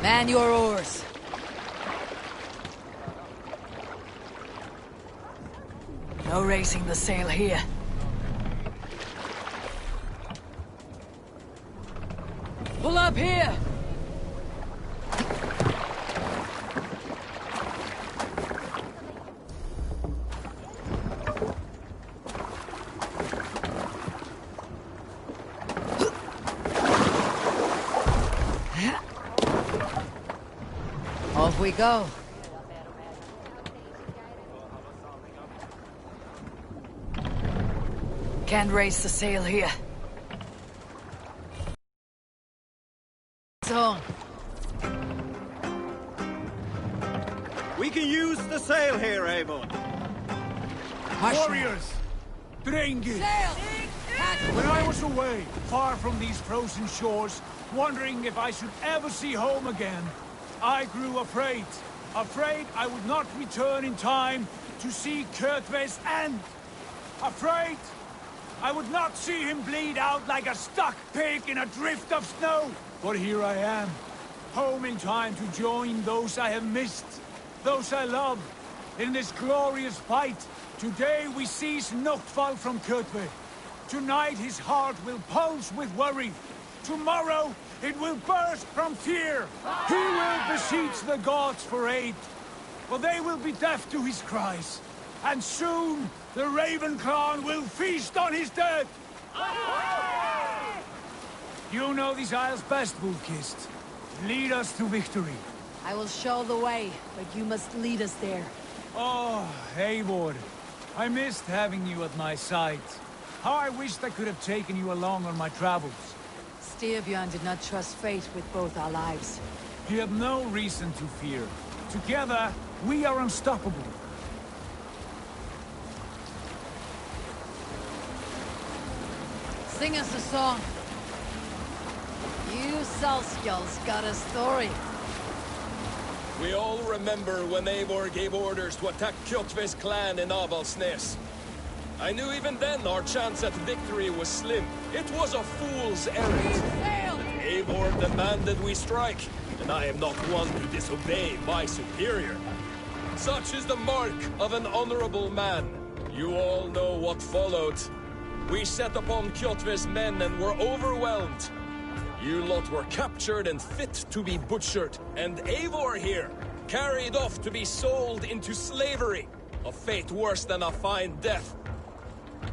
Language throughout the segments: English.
Man your oars. No raising the sail here. Pull up here! Off we go. Can't raise the sail here. On. We can use the sail here, Avon. Warriors! Drengir! Sail! When I was away, far from these frozen shores, wondering if I should ever see home again, I grew afraid. Afraid I would not return in time to see Kjotve's end. Afraid I would not see him bleed out like a stuck pig in a drift of snow. But here I am, home in time to join those I have missed, those I love, in this glorious fight. Today we seize Noctval from Kjotve. Tonight his heart will pulse with worry. Tomorrow it will burst from fear. He will beseech the gods for aid, but they will be deaf to his cries. And soon the Raven clan will feast on his dead. You know these isles best, Wolf-Kissed. Lead us to victory. I will show the way, but you must lead us there. Oh, Eivor. I missed having you at my side. How I wished I could have taken you along on my travels. Styrbjörn did not trust fate with both our lives. You have no reason to fear. Together, we are unstoppable. Sing us a song. You Salskjalls got a story. We all remember when Eivor gave orders to attack Kjotve's clan in Avaldsnes. I knew even then our chance at victory was slim. It was a fool's errand. Eivor demanded we strike, and I am not one to disobey my superior. Such is the mark of an honorable man. You all know what followed. We set upon Kjotve's men and were overwhelmed. You lot were captured and fit to be butchered, and Eivor here, carried off to be sold into slavery. A fate worse than a fine death.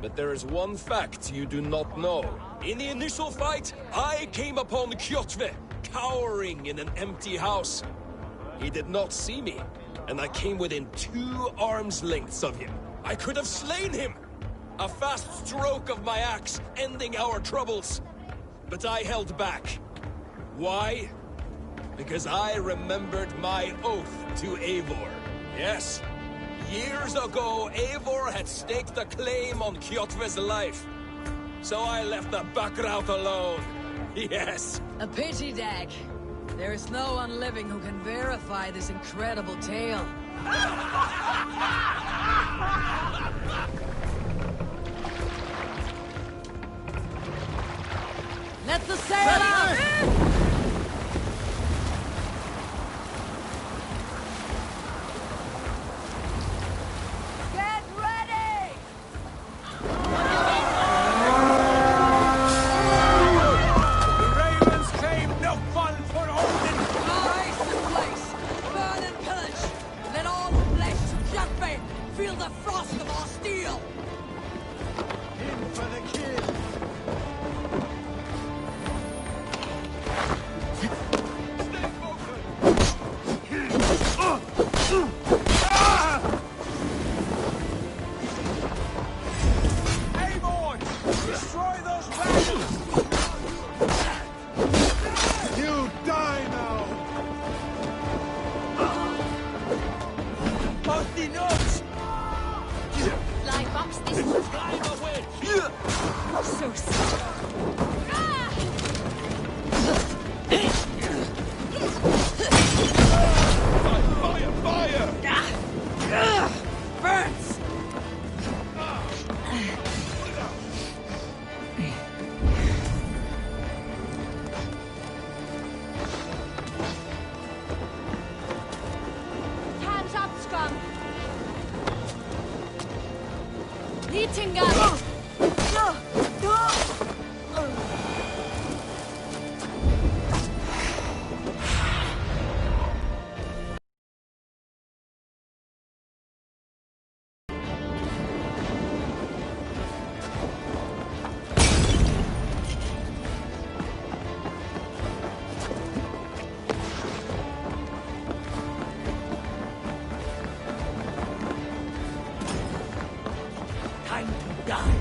But there is one fact you do not know. In the initial fight, I came upon Kjotve, cowering in an empty house. He did not see me, and I came within 2 arms lengths of him. I could have slain him! A fast stroke of my axe, ending our troubles. But I held back. Why? Because I remembered my oath to Eivor. Yes. Years ago, Eivor had staked a claim on Kjotve's life. So I left the back route alone. Yes. A pity, Dag. There is no one living who can verify this incredible tale. Let the sail out! Get ready! The Ravens claim Noctval for Odin! Raise this place! Burn and pillage! Let all flesh to Kjotve feel the frost of our steel! In for the kill. eating guy! Time to die.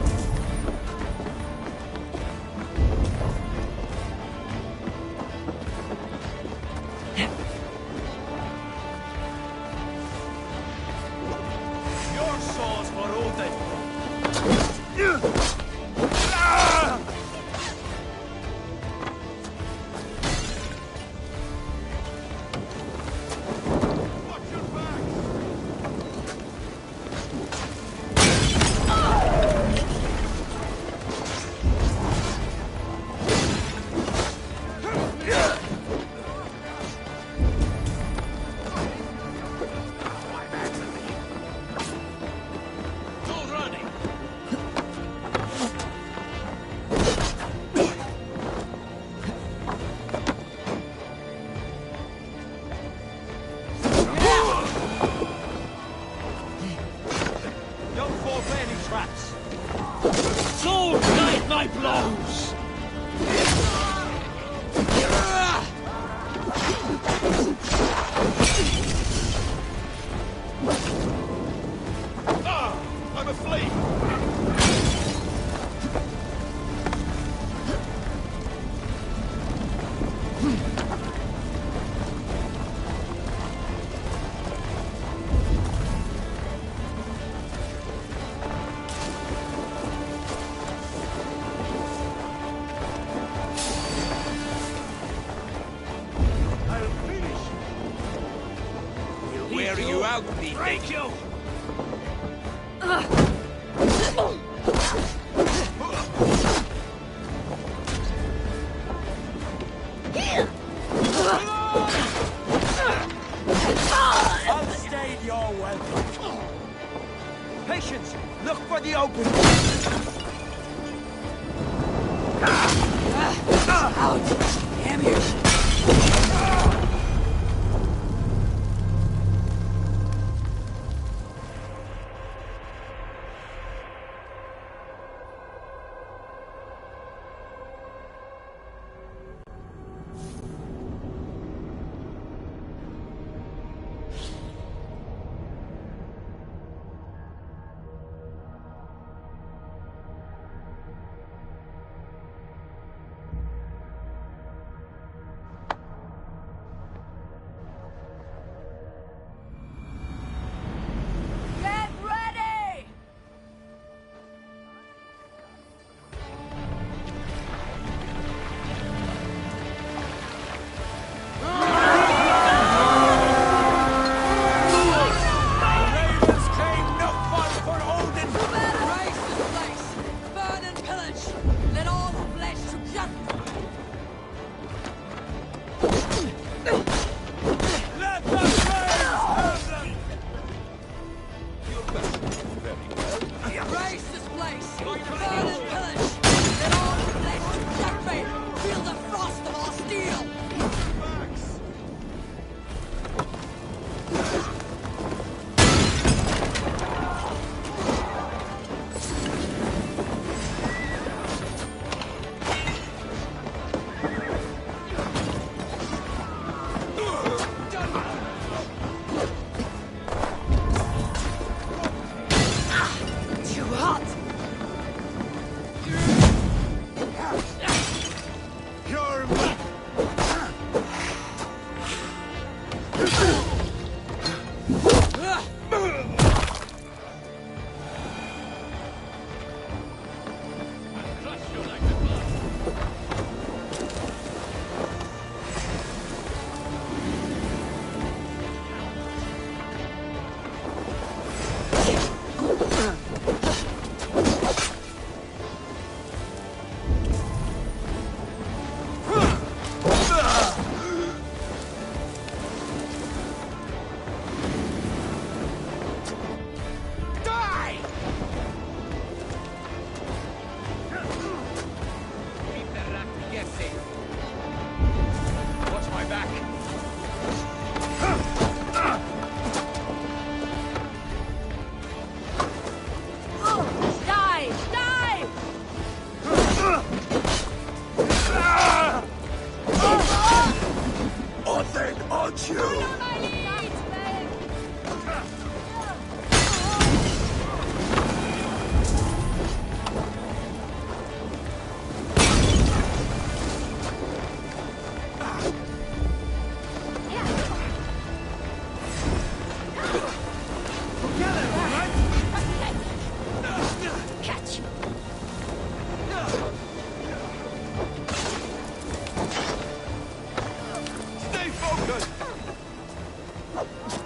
Your soul's for Odin. Watch your back. Don't fall for any traps. Soul guide my blows! I'm a flea! I'll finish you! We'll wear you out, break you! I'll stay your welcome. Patience! Look for the opening! Out! Damn you! Get ready! Ravens claim no fun for Odin! Raise this place! Burn and pillage! Let all flesh to judgment! Let the flames have them! Raise this place! Burn and pillage! Let all flesh to judgment! Feel the frost of our steel! Too hot! You're me! nothing, aren't you? Stay focused!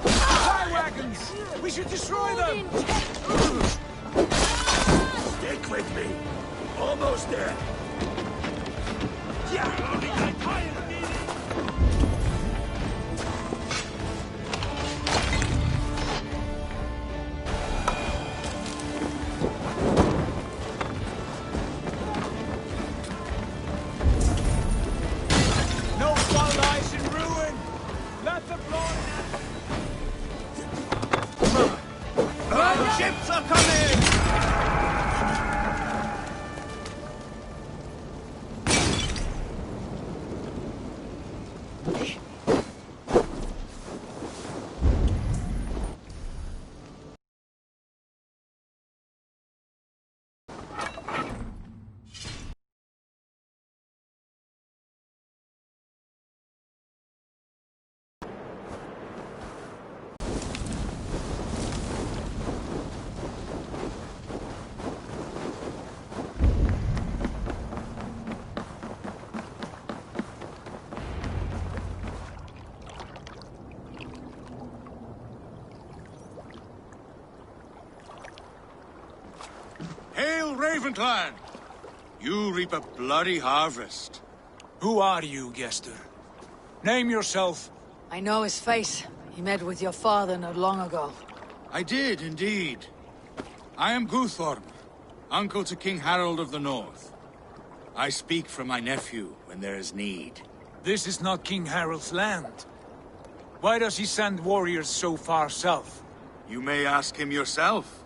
Fire wagons! We should destroy them! Stick with me. Almost there. No one lies in ruin! Let the blood... Ships are coming! Hail, Ravenclan! You reap a bloody harvest. Who are you, Gester? Name yourself. I know his face. He met with your father not long ago. I did, indeed. I am Guthorm, uncle to King Harold of the North. I speak for my nephew when there is need. This is not King Harold's land. Why does he send warriors so far south? You may ask him yourself,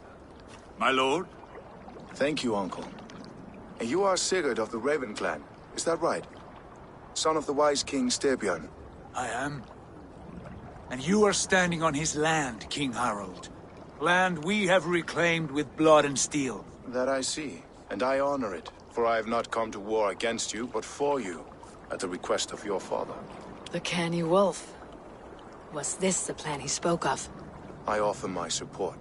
my lord. Thank you, Uncle. And you are Sigurd of the Raven clan, is that right? Son of the wise King Styrbjörn. I am. And you are standing on his land, King Harold. Land we have reclaimed with blood and steel. That I see, and I honor it, for I have not come to war against you, but for you, at the request of your father. The canny wolf. Was this the plan he spoke of? I offer my support.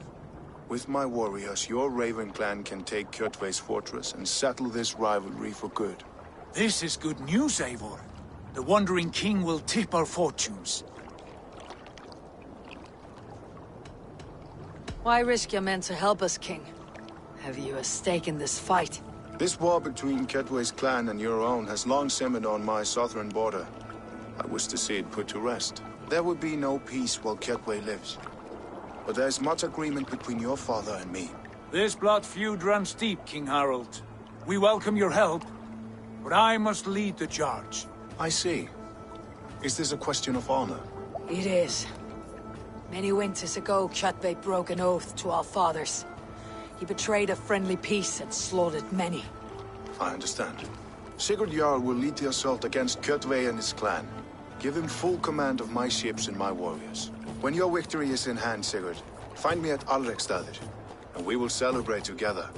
With my warriors, your Raven clan can take Kjotve's fortress and settle this rivalry for good. This is good news, Eivor. The Wandering King will tip our fortunes. Why risk your men to help us, King? Have you a stake in this fight? This war between Kjotve's clan and your own has long simmered on my southern border. I wish to see it put to rest. There will be no peace while Kjotve lives. But there's much agreement between your father and me. This blood feud runs deep, King Harold. We welcome your help, but I must lead the charge. I see. Is this a question of honor? It is. Many winters ago, Kjotve broke an oath to our fathers. He betrayed a friendly peace and slaughtered many. I understand. Sigurd Jarl will lead the assault against Kjotve and his clan. Give him full command of my ships and my warriors. When your victory is in hand, Sigurd, find me at Alrekstadir, and we will celebrate together.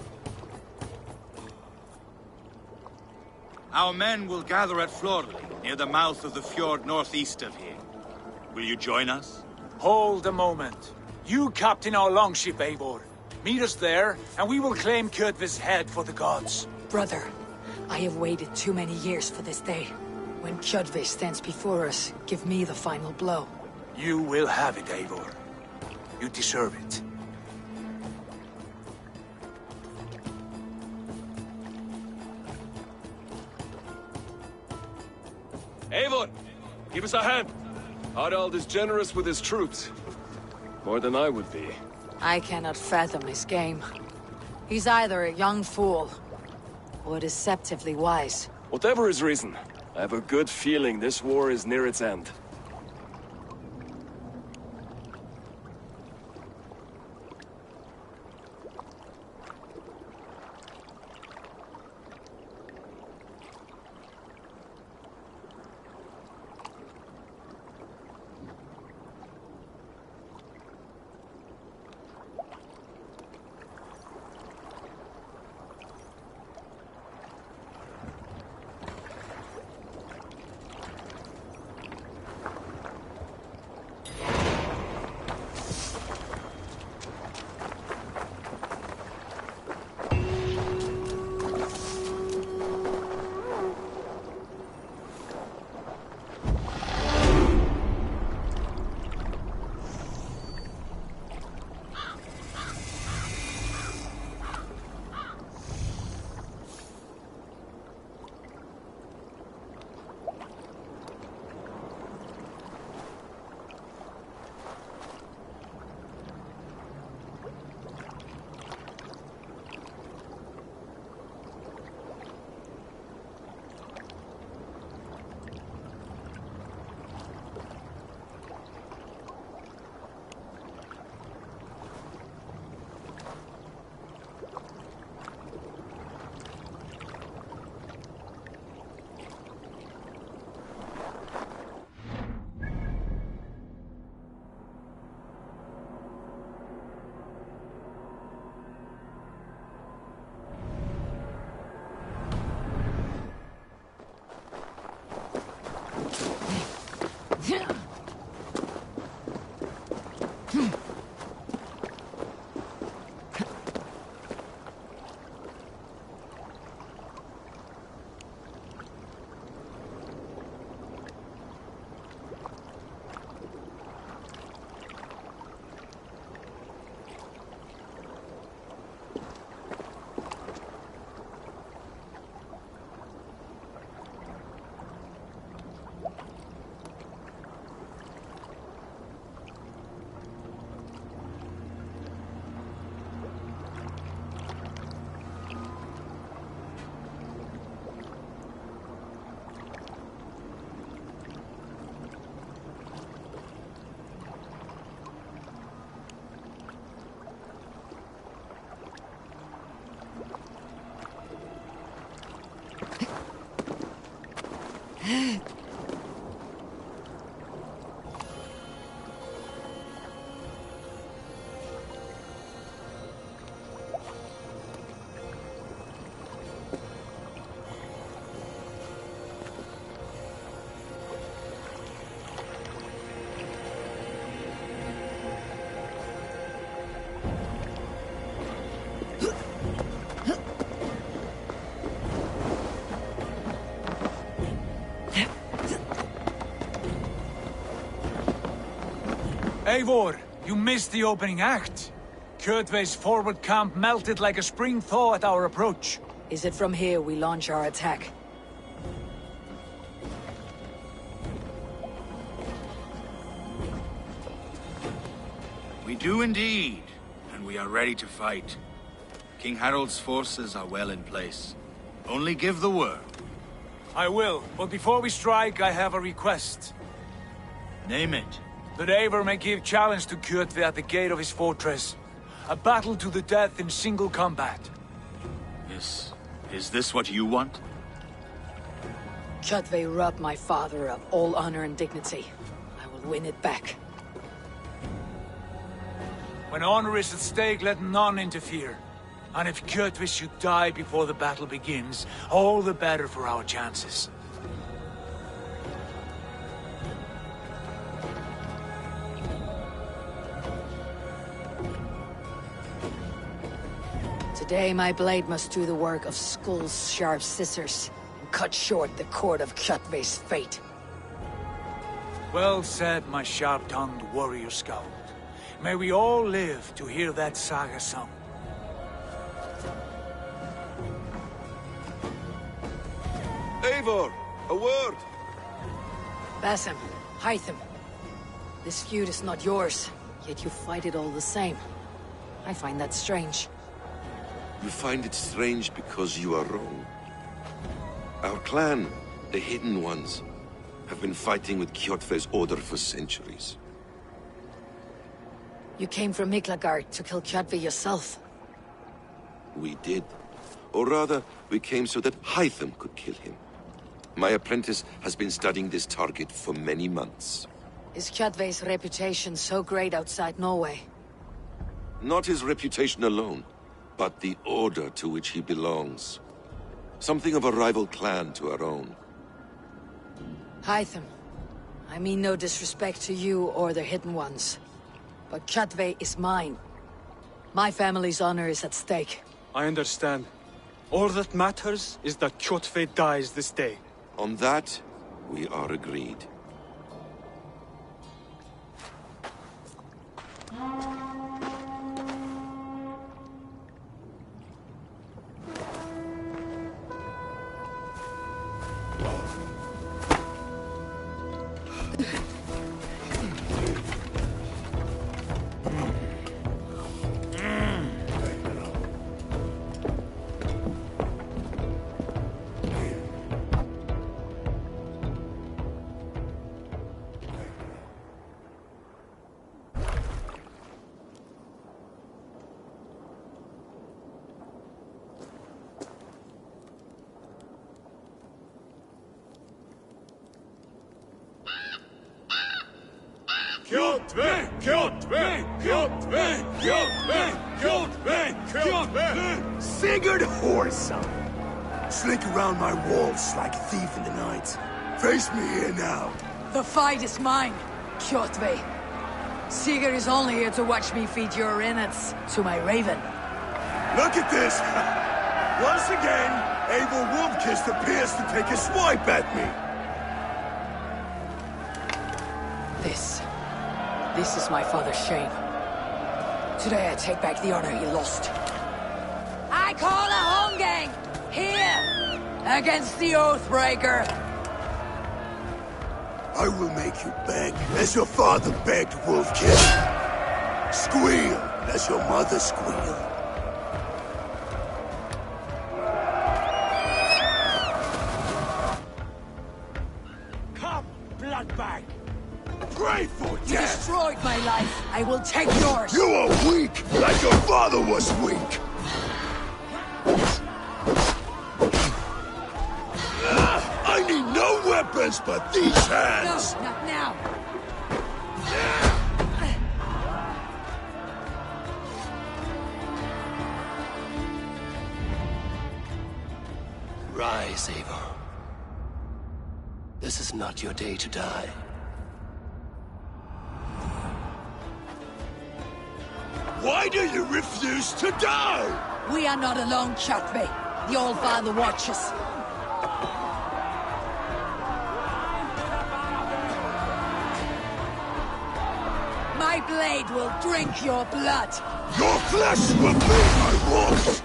Our men will gather at Florley, near the mouth of the fjord northeast of here. Will you join us? Hold a moment. You captain our longship, Eivor. Meet us there, and we will claim Kjotve's head for the gods. Brother, I have waited too many years for this day. When Kjotve stands before us, give me the final blow. You will have it, Eivor. You deserve it. Eivor, give us a hand. Harald is generous with his troops. More than I would be. I cannot fathom his game. He's either a young fool, or deceptively wise. Whatever his reason, I have a good feeling this war is near its end. Eivor, you missed the opening act. Kjotve's forward camp melted like a spring thaw at our approach. Is it from here we launch our attack? We do indeed, and we are ready to fight. King Harold's forces are well in place. Only give the word. I will, but before we strike, I have a request. Name it. That Eivor may give challenge to Kjotve at the gate of his fortress. A battle to the death in single combat. Is this what you want? Kjotve robbed my father of all honor and dignity. I will win it back. When honor is at stake, let none interfere. And if Kjotve should die before the battle begins, all the better for our chances. Today my blade must do the work of Skull's sharp scissors, and cut short the cord of Kjotve's fate. Well said, my sharp-tongued warrior scout. May we all live to hear that saga sung. Eivor, a word! Basim, Hytham. This feud is not yours, yet you fight it all the same. I find that strange. You find it strange because you are wrong. Our clan, the Hidden Ones, have been fighting with Kjotve's order for centuries. You came from Miklagard to kill Kjotve yourself. We did. Or rather, we came so that Hytham could kill him. My apprentice has been studying this target for many months. Is Kjotve's reputation so great outside Norway? Not his reputation alone, but the order to which he belongs. Something of a rival clan to our own. Hytham, I mean no disrespect to you or the Hidden Ones, but Kjotve is mine. My family's honor is at stake. I understand. All that matters is that Kjotve dies this day. On that, we are agreed. Kjotve! Kjotve! Kjotve! Kjotve! Kjotve! Kjotve! Sigurd Whoreson! Slink around my walls like a thief in the night. Face me here now. The fight is mine, Kjotve. Sigurd is only here to watch me feed your innards to my raven. Look at this! Once again, Eivor Wolf-Kissed appears to take a swipe at me. This is my father's shame. Today I take back the honor he lost. I call a Holmgang! Here! Against the Oathbreaker! I will make you beg, as your father begged Wolf-Kissed. Squeal, as your mother squealed. Come, bloodbag! Pray for You death! destroyed my life. I will take yours. You are weak, like your father was weak! I need no weapons but these hands! No, not now. Rise, Eivor. This is not your day to die. Why do you refuse to die? We are not alone, Chatve. The Old Father watches. My blade will drink your blood. Your flesh will be my wounds!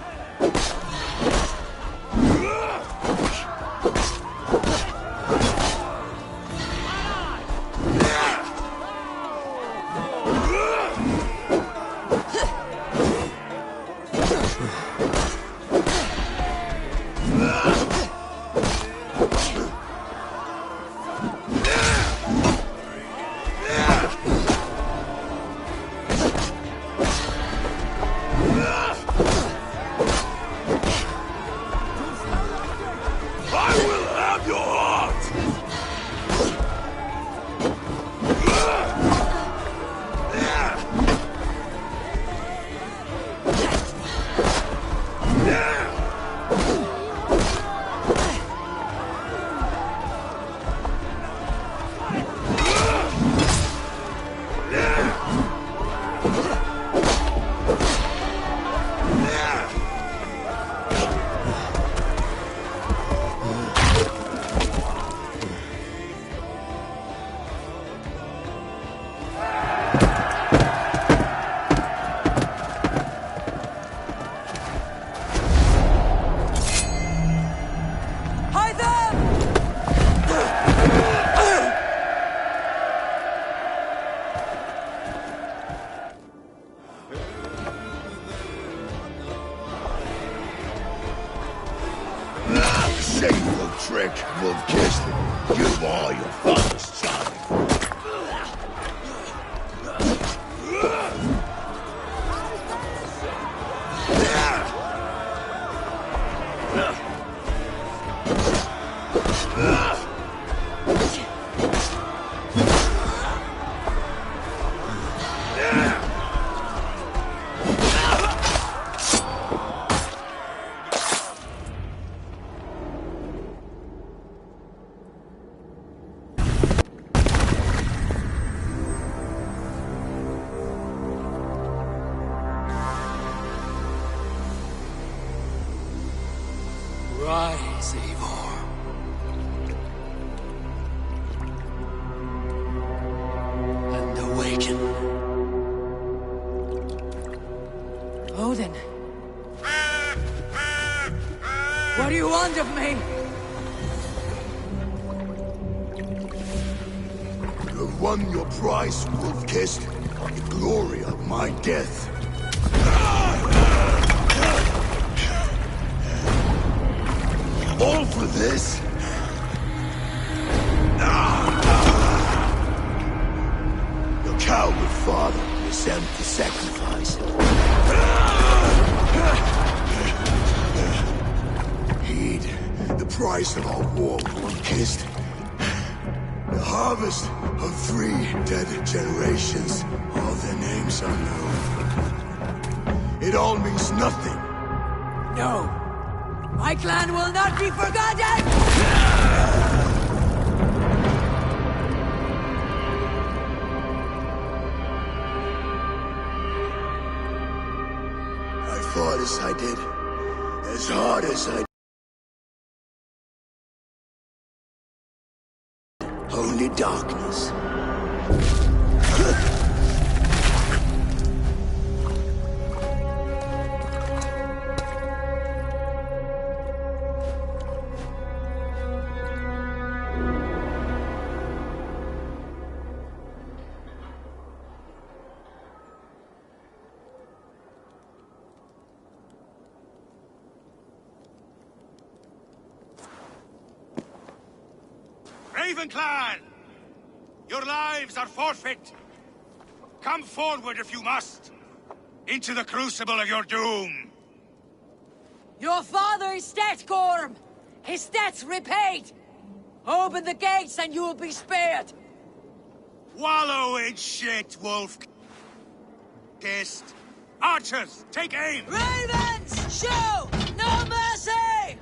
Shameful trick, Wolf-Kissed. You are your father's child. Rise, Eivor. And awaken. Odin. What do you want of me? You have won your prize, Wolf-Kissed. The glory of my death. All for this? Your coward father is empty sacrifice. Heed the price of our war, Wolf-Kissed. The harvest of 3 dead generations. All their names unknown. It all means nothing. No. My clan will not be forgotten! fought as I did, as hard as I did, only darkness. Raven Clan! Your lives are forfeit! Come forward if you must! Into the crucible of your doom! Your father is dead, Gorm! His debt's repaid! Open the gates and you will be spared! Wallow in shit, wolf! Kissed! Archers, take aim! Ravens! Show no mercy!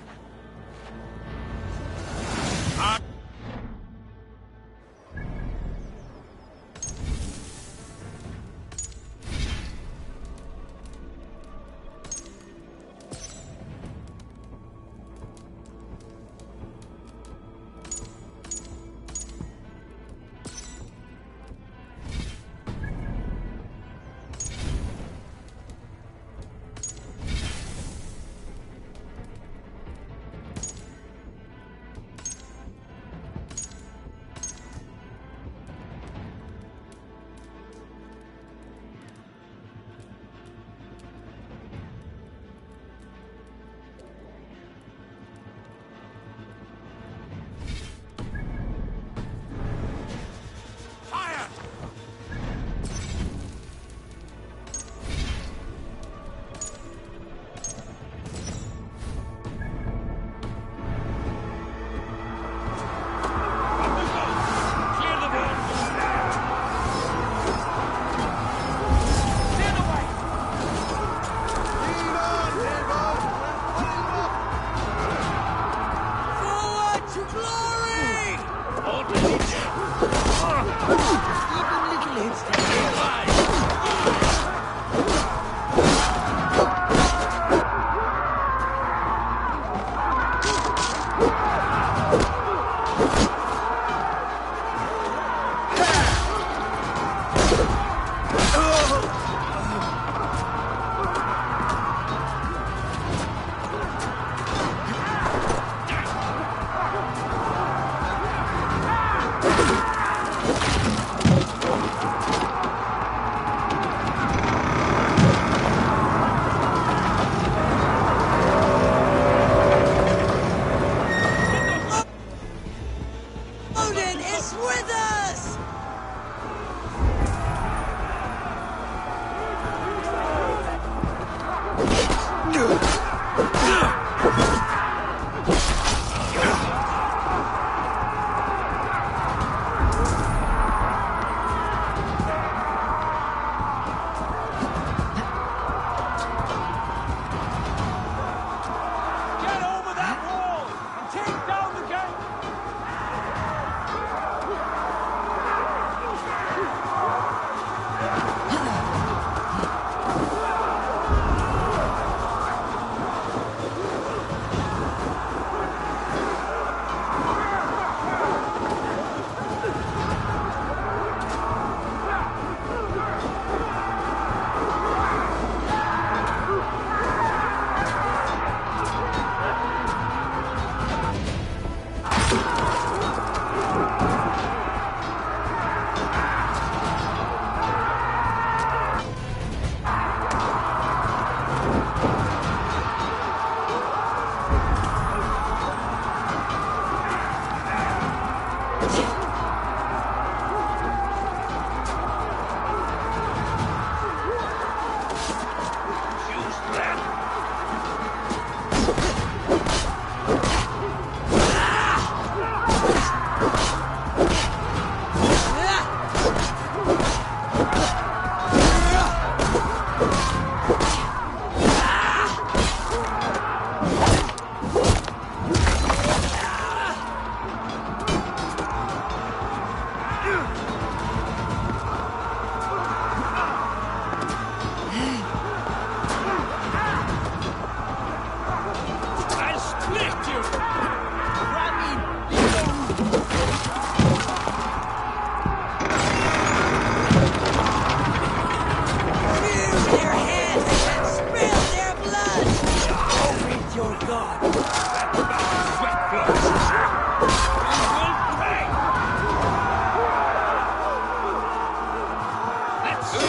Pursue!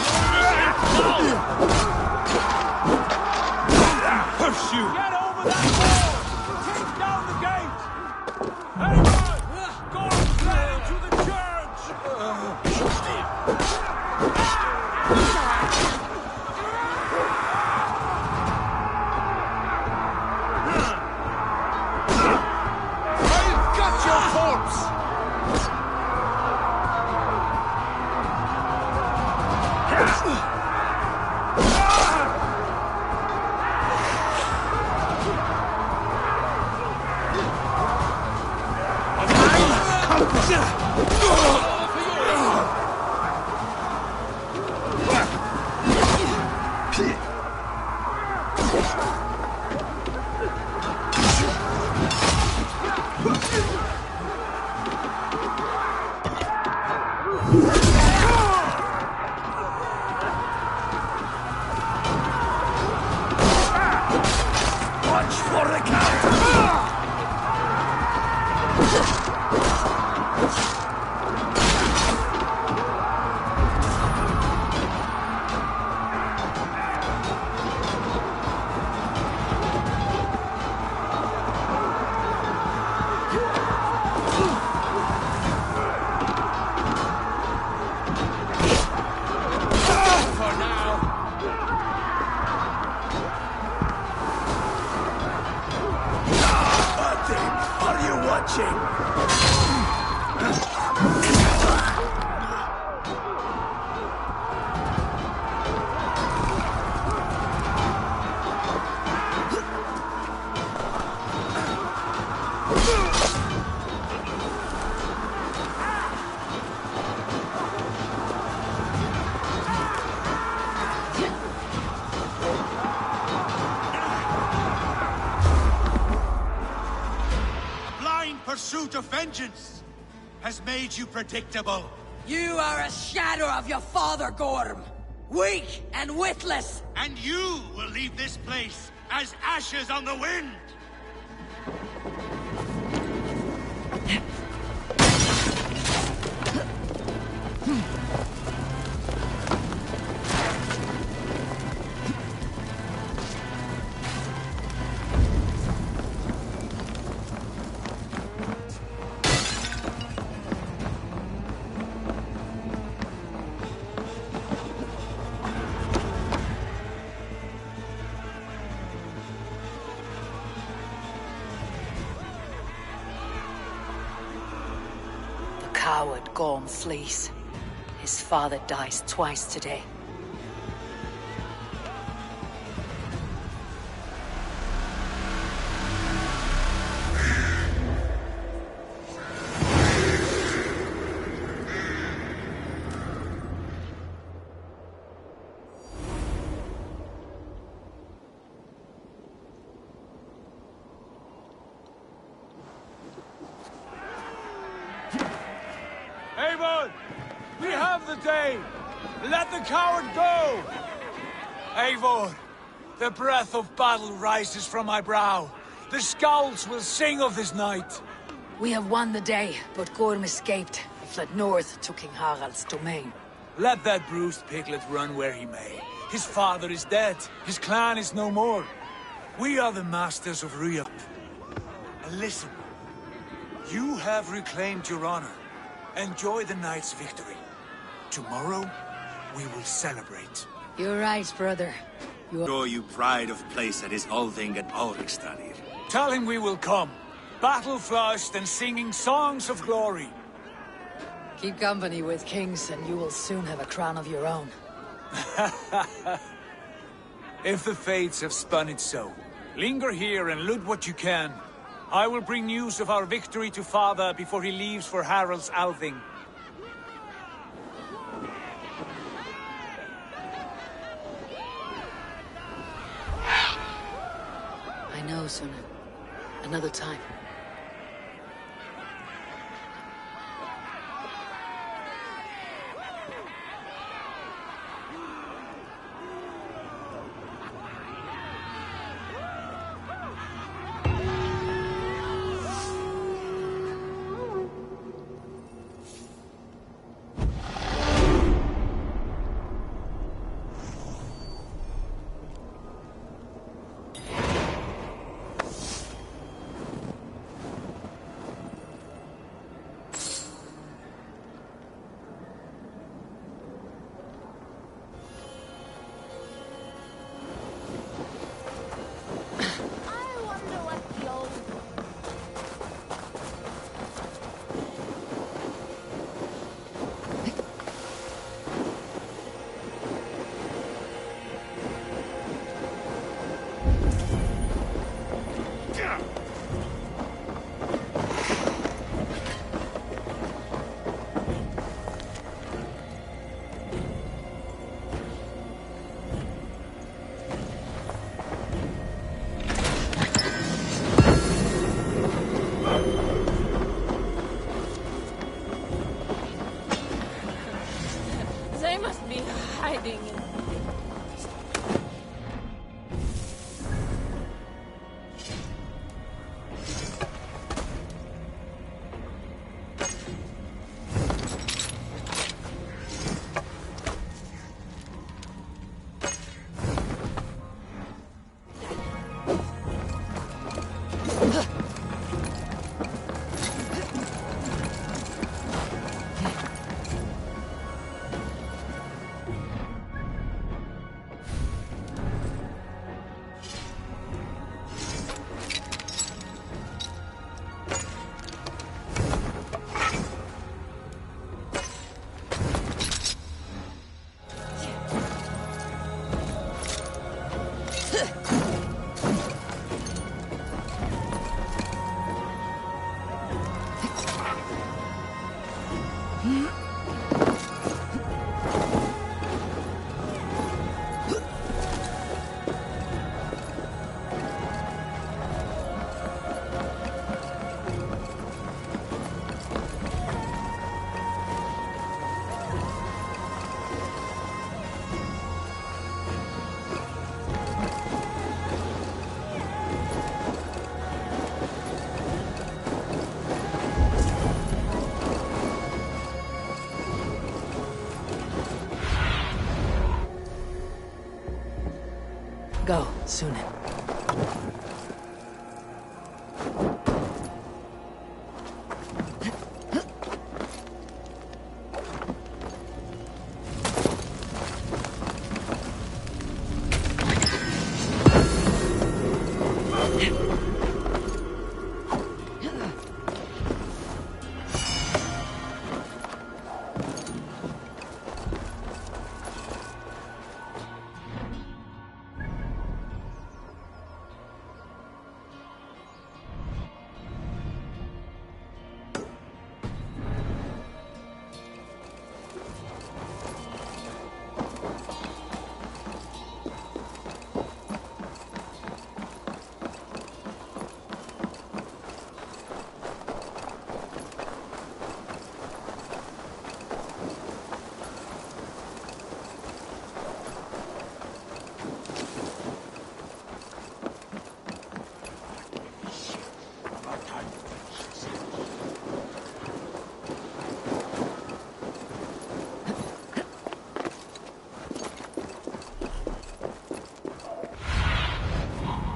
Get over that wall! Take down the gate! Anyone! Gorm fled into the church! I've got your corpse! Watch for the counter! Pursuit of vengeance has made you predictable. You are a shadow of your father, Gorm. Weak and witless. And you will leave this place as ashes on the wind. Coward Gorm flees. His father dies twice today. Eivor! We have the day! Let the coward go! Eivor, the breath of battle rises from my brow. The scouts will sing of this night. We have won the day, but Gorm escaped and fled north to King Harald's domain. Let that bruised piglet run where he may. His father is dead. His clan is no more. We are the masters of Ryop. And listen, you have reclaimed your honor. Enjoy the night's victory. Tomorrow, we will celebrate. You're right, brother. Show you pride of place at his Althing and Ulrichstadir. Tell him we will come, battle-flushed and singing songs of glory. Keep company with kings and you will soon have a crown of your own. If the fates have spun it so, linger here and loot what you can. I will bring news of our victory to father before he leaves for Harald's Althing. I know, Suna. Another time. be hiding in. Go, Sunan.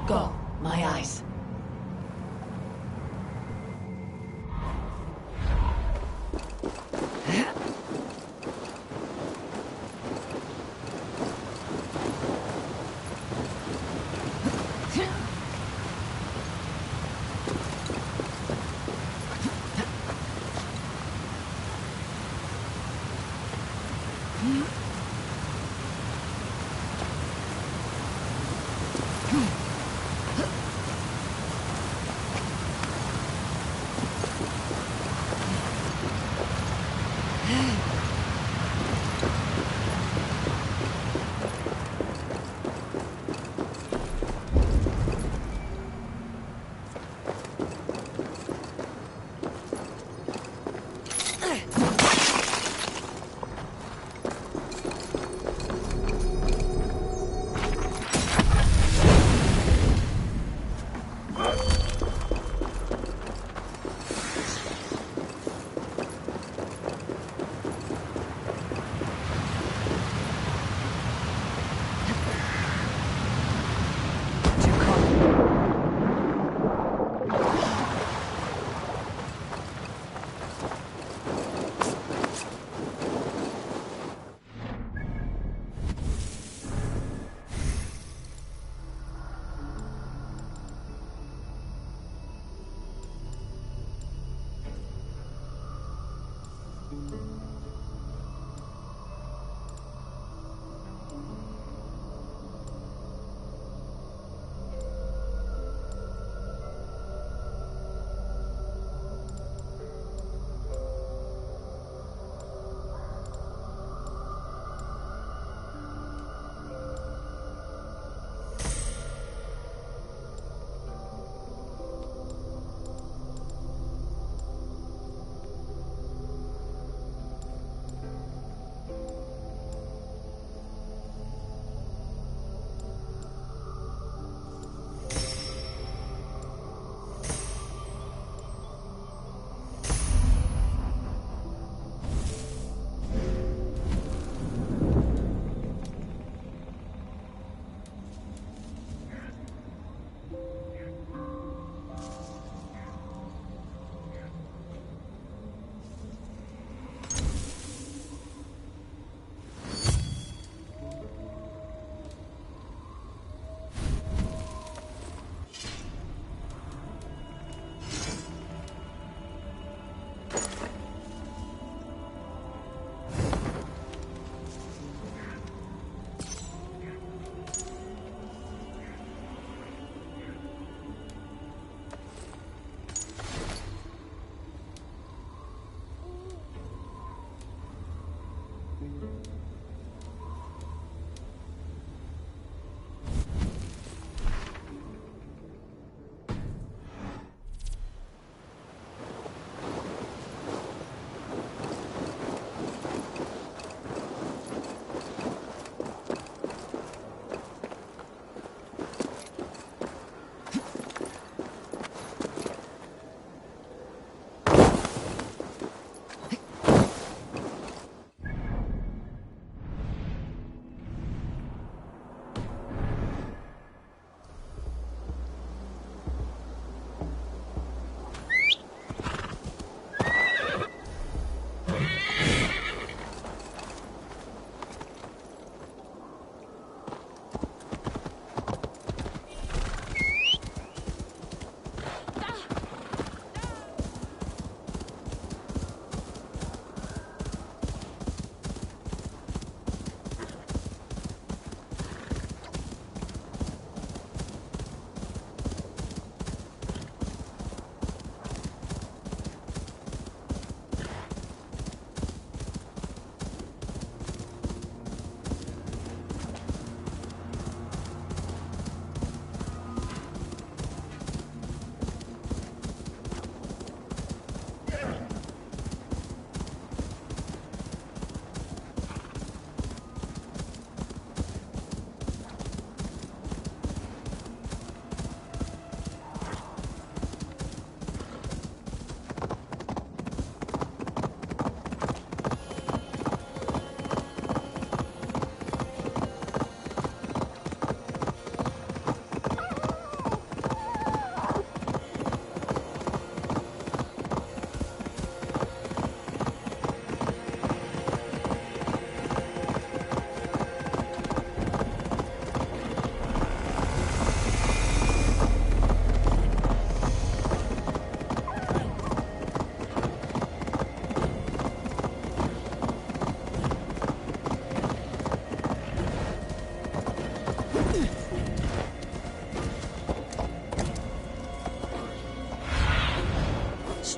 Go, my eyes.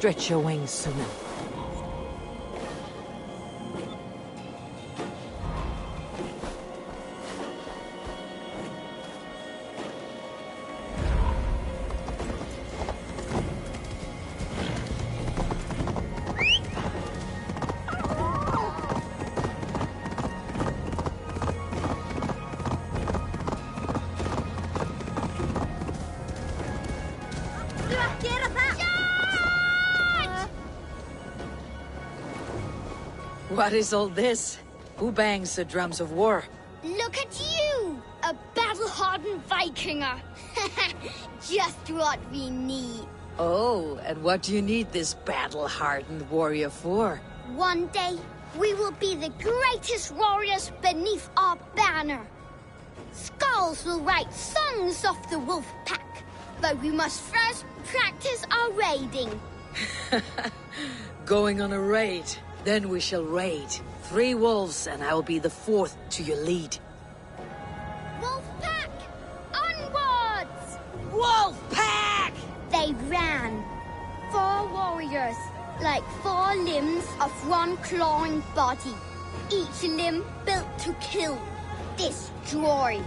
Stretch your wings, Sunan. What is all this? Who bangs the drums of war? Look at you! A battle-hardened Vikinger! Just what we need. Oh, and what do you need this battle-hardened warrior for? One day, we will be the greatest warriors beneath our banner. Skulls will write songs of the wolf pack, but we must first practice our raiding. Going on a raid. Then we shall raid. 3 wolves, and I will be the 4th to your lead. Wolf pack! Onwards! Wolf pack! They ran. 4 warriors, like 4 limbs of one clawing body. Each limb built to kill, destroy.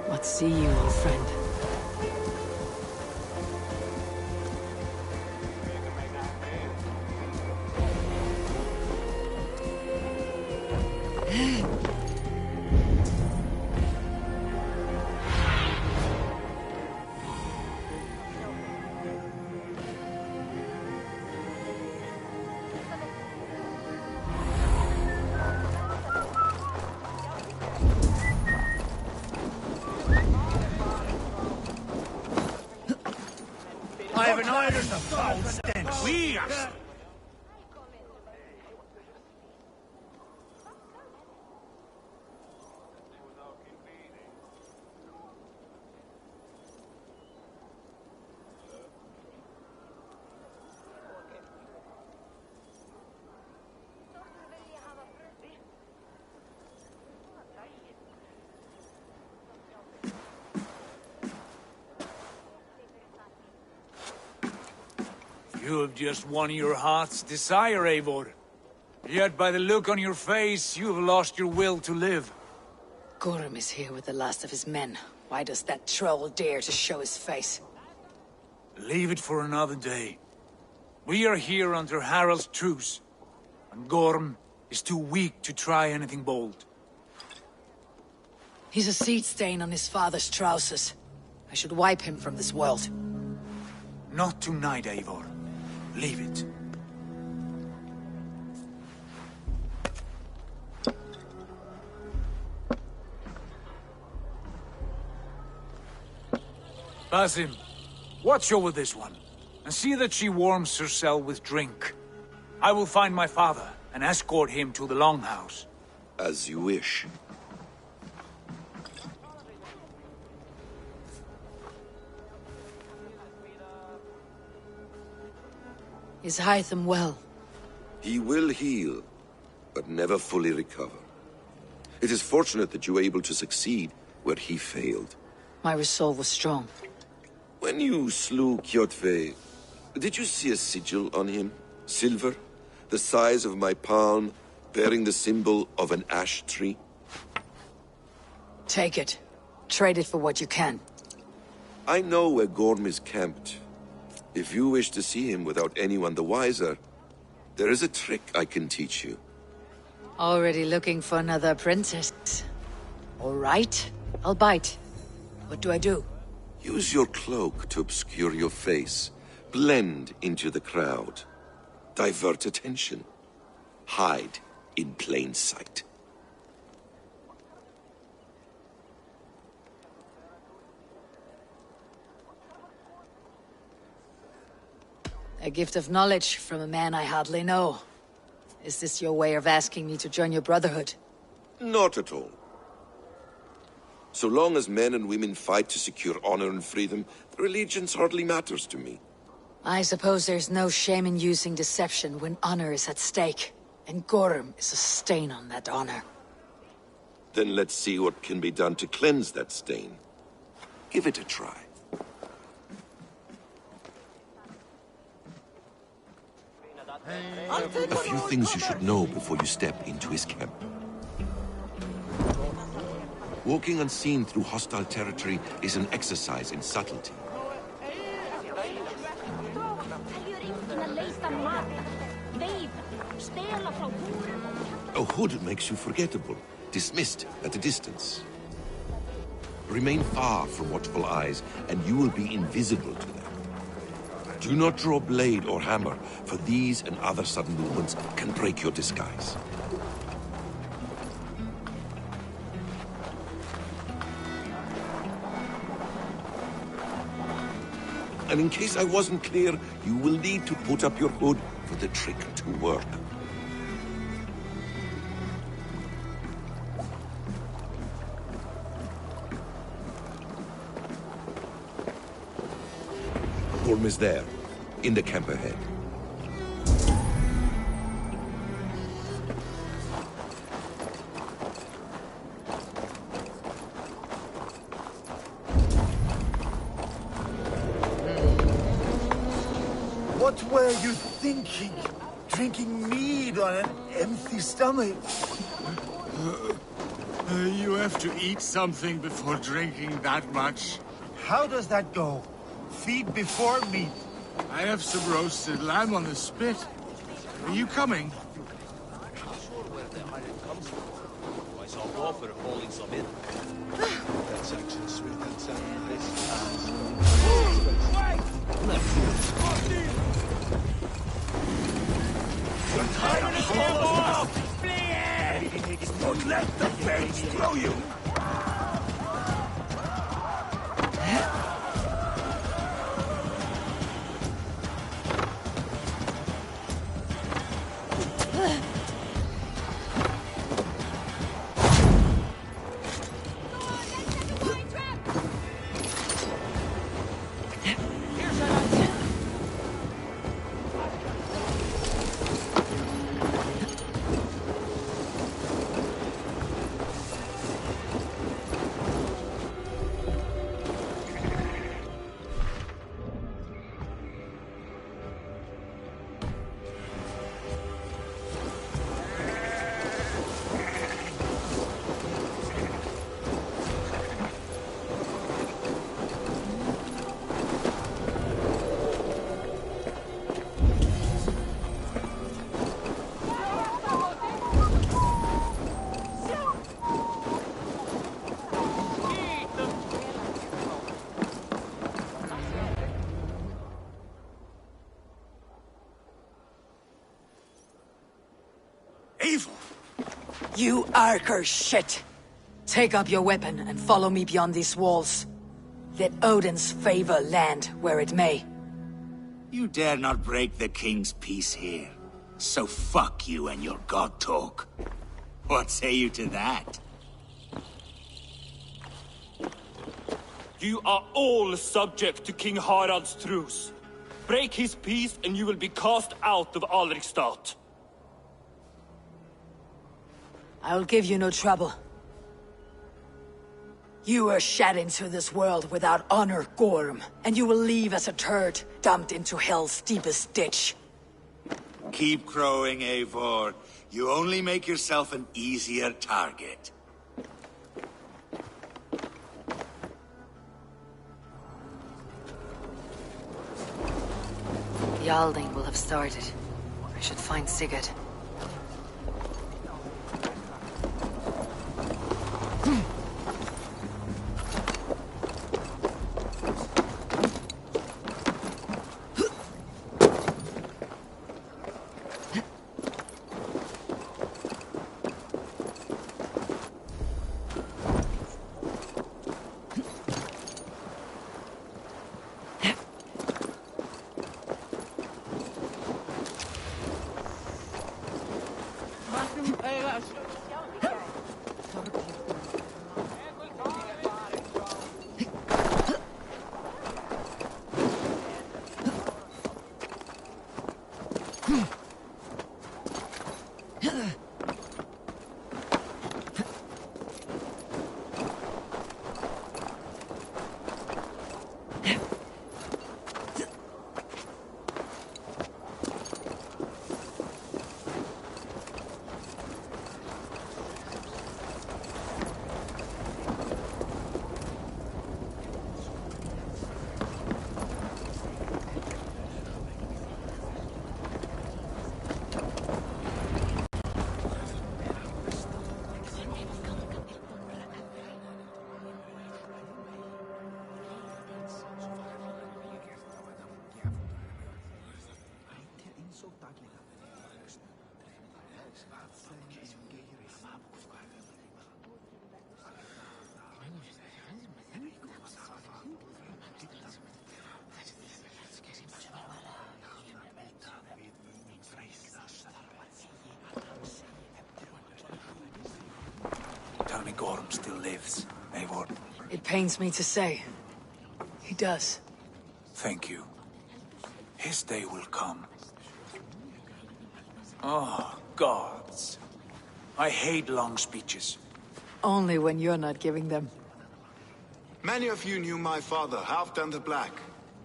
What see you, old friend? I have an eye on the foul stench. We are... You have just won your heart's desire, Eivor. Yet by the look on your face, you have lost your will to live. Gorm is here with the last of his men. Why does that troll dare to show his face? Leave it for another day. We are here under Harald's truce, and Gorm is too weak to try anything bold. He's a seed stain on his father's trousers. I should wipe him from this world. Not tonight, Eivor. Leave it. Basim, watch over this one, and see that she warms herself with drink. I will find my father and escort him to the Longhouse. As you wish. Is Hytham well? He will heal, but never fully recover. It is fortunate that you were able to succeed where he failed. My resolve was strong. When you slew Kjotve, did you see a sigil on him? Silver? The size of my palm, bearing the symbol of an ash tree? Take it. Trade it for what you can. I know where Gorm is camped. If you wish to see him without anyone the wiser, there is a trick I can teach you. Already looking for another apprentice. All right, I'll bite. What do I do? Use your cloak to obscure your face. Blend into the crowd. Divert attention. Hide in plain sight. A gift of knowledge from a man I hardly know. Is this your way of asking me to join your brotherhood? Not at all. So long as men and women fight to secure honor and freedom, their allegiance hardly matters to me. I suppose there's no shame in using deception when honor is at stake, and Gorm is a stain on that honor. Then let's see what can be done to cleanse that stain. Give it a try. A few things you should know before you step into his camp. Walking unseen through hostile territory is an exercise in subtlety. A hood makes you forgettable, dismissed at a distance. Remain far from watchful eyes, and you will be invisible to them. Do not draw blade or hammer, for these and other sudden movements can break your disguise. And in case I wasn't clear, you will need to put up your hood for the trick to work. Gorm is there, in the camp ahead. What were you thinking? Drinking mead on an empty stomach? You have to eat something before drinking that much. How does that go? Feed before meat. I have some roasted lamb on the spit. Are you coming? Don't let the fates throw you! You Arker shit! Take up your weapon and follow me beyond these walls. Let Odin's favor land where it may. You dare not break the king's peace here. So fuck you and your god talk. What say you to that? You are all subject to King Harald's truce. Break his peace and you will be cast out of Alrikstad. I'll give you no trouble. You were shed into this world without honor, Gorm, and you will leave as a turd, dumped into hell's deepest ditch. Keep crowing, Eivor. You only make yourself an easier target. The Alding will have started. I should find Sigurd. Tell me Gorm still lives, Eivor. It pains me to say. He does. Thank you. His day will come. Oh, gods. I hate long speeches. Only when you're not giving them. Many of you knew my father, Halfdan the Black.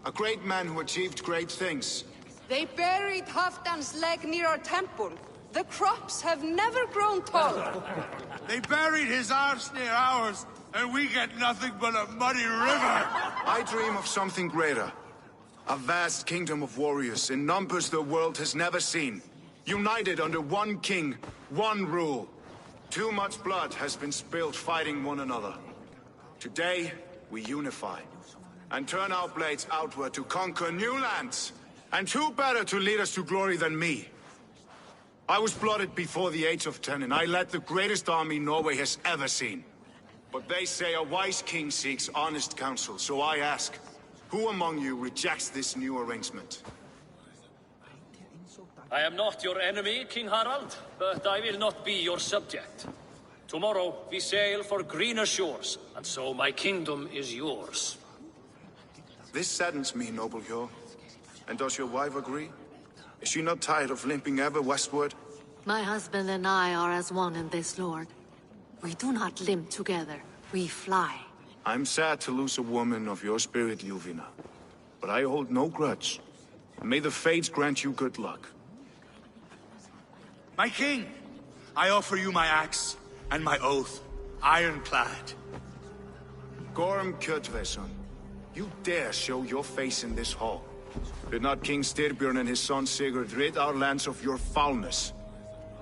A great man who achieved great things. They buried Halfdan's leg near our temple. The crops have never grown taller. They buried his arse near ours, and we get nothing but a muddy river. I dream of something greater. A vast kingdom of warriors in numbers the world has never seen. United under one king, one rule. Too much blood has been spilled fighting one another. Today, we unify. And turn our blades outward to conquer new lands. And who better to lead us to glory than me? I was blooded before the age of 10, and I led the greatest army Norway has ever seen. But they say a wise king seeks honest counsel, so I ask, who among you rejects this new arrangement? I am not your enemy, King Harald, but I will not be your subject. Tomorrow we sail for greener shores, and so my kingdom is yours. This saddens me, noble Hjor. And does your wife agree? Is she not tired of limping ever westward? My husband and I are as one in this, Lord. We do not limp together, we fly. I'm sad to lose a woman of your spirit, Ljuvina. But I hold no grudge. May the fates grant you good luck. My king, I offer you my axe and my oath, ironclad. Gorm Kjotveson, you dare show your face in this hall. Did not King Styrbjörn and his son Sigurd rid our lands of your foulness?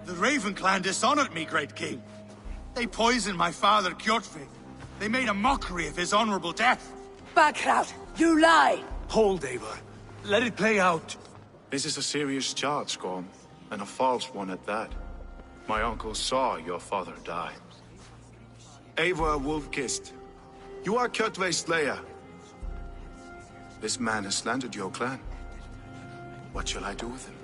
The Raven clan dishonored me, great king. They poisoned my father, Kjotve. They made a mockery of his honorable death. Backrout, you lie! Hold, Eivor. Let it play out. This is a serious charge, Gorm, and a false one at that. My uncle saw your father die. Eivor Wolf-Kissed, you are Kjotve's slayer. This man has slandered your clan. What shall I do with him?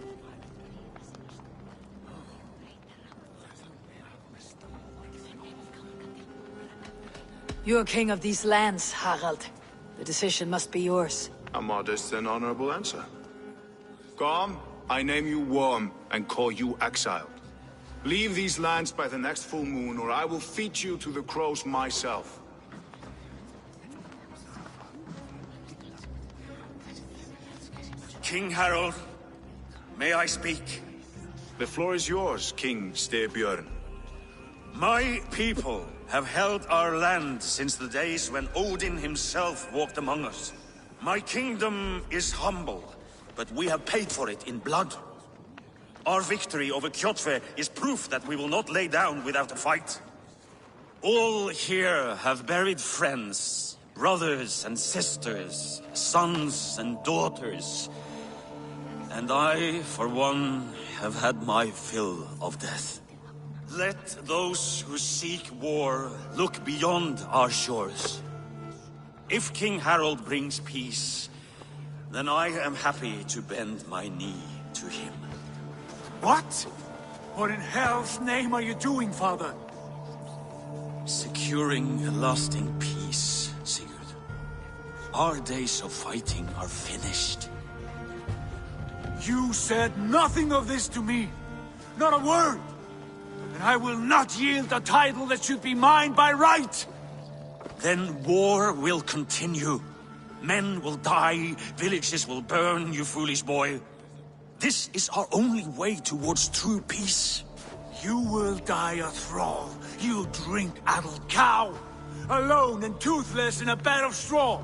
You're king of these lands, Harald. The decision must be yours. A modest and honorable answer. Gorm, I name you Worm and call you exiled. Leave these lands by the next full moon, or I will feed you to the crows myself. King Harold, may I speak? The floor is yours, King Styrbjörn. My people have held our land since the days when Odin himself walked among us. My kingdom is humble, but we have paid for it in blood. Our victory over Kjotve is proof that we will not lay down without a fight. All here have buried friends, brothers and sisters, sons and daughters. And I, for one, have had my fill of death. Let those who seek war look beyond our shores. If King Harold brings peace, then I am happy to bend my knee to him. What? What in hell's name are you doing, father? Securing a lasting peace, Sigurd. Our days of fighting are finished. You said nothing of this to me. Not a word. And I will not yield a title that should be mine by right. Then war will continue. Men will die, villages will burn, you foolish boy. This is our only way towards true peace. You will die a thrall. You drink-addled cow. Alone and toothless in a bed of straw.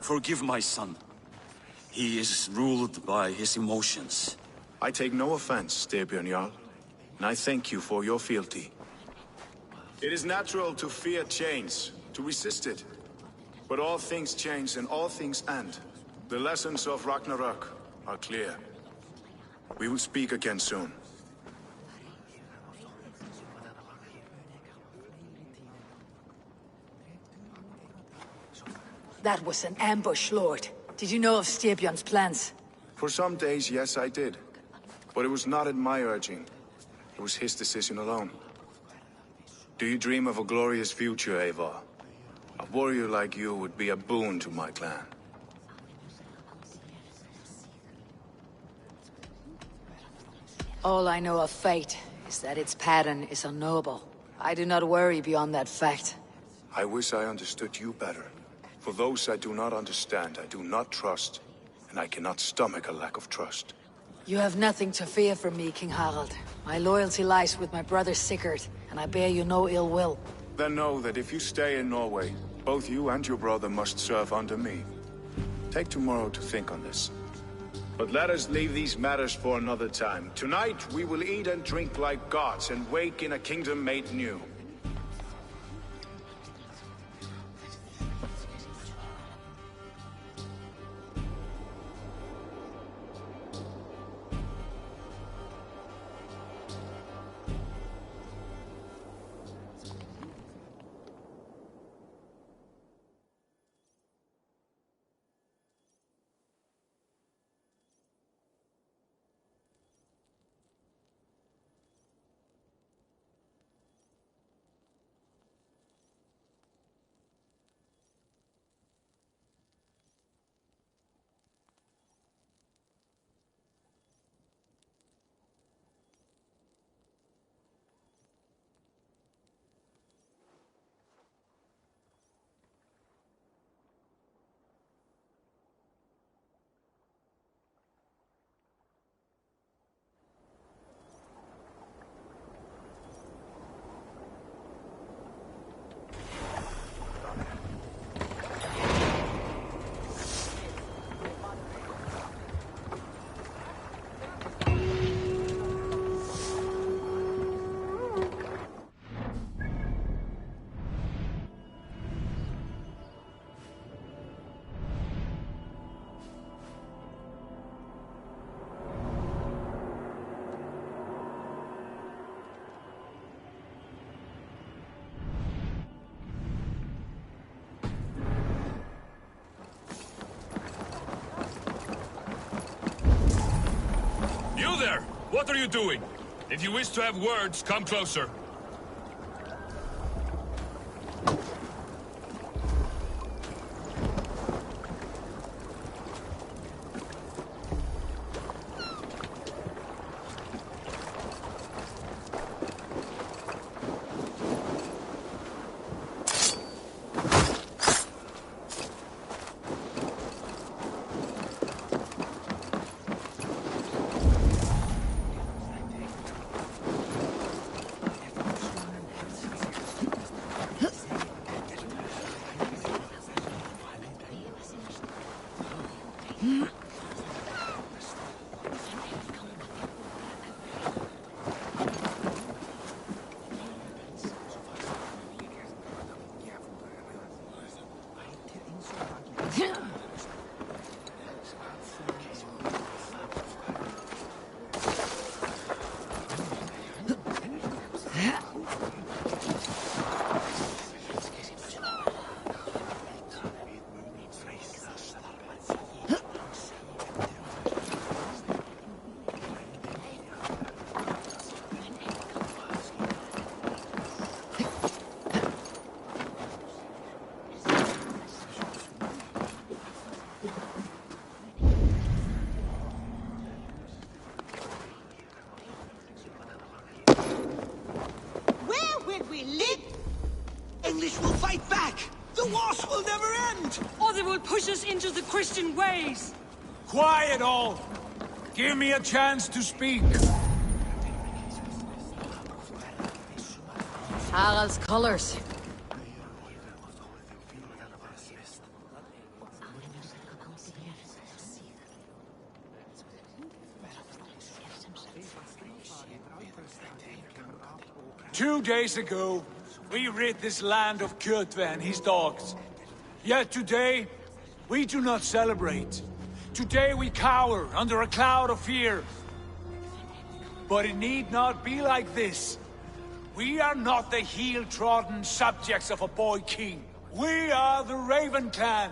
Forgive my son. He is ruled by his emotions. I take no offense, Styrbjörn Jarl, and I thank you for your fealty. It is natural to fear change, to resist it. But all things change and all things end. The lessons of Ragnarok are clear. We will speak again soon. That was an ambush, Lord. Did you know of Styrbjörn's plans? For some days, yes, I did. But it was not at my urging. It was his decision alone. Do you dream of a glorious future, Eivor? A warrior like you would be a boon to my clan. All I know of fate is that its pattern is unknowable. I do not worry beyond that fact. I wish I understood you better. For those I do not understand, I do not trust, and I cannot stomach a lack of trust. You have nothing to fear from me, King Harald. My loyalty lies with my brother Sigurd, and I bear you no ill will. Then know that if you stay in Norway, both you and your brother must serve under me. Take tomorrow to think on this. But let us leave these matters for another time. Tonight, we will eat and drink like gods and wake in a kingdom made new. You there! What are you doing? If you wish to have words, come closer. we live! English will fight back! The wars will never end! Or they will push us into the Christian ways! Quiet all! Give me a chance to speak! Harald's colors. Two days ago, we rid this land of Kjotve and his dogs. Yet today, we do not celebrate. Today we cower under a cloud of fear. But it need not be like this. We are not the heel-trodden subjects of a boy king. We are the Raven clan.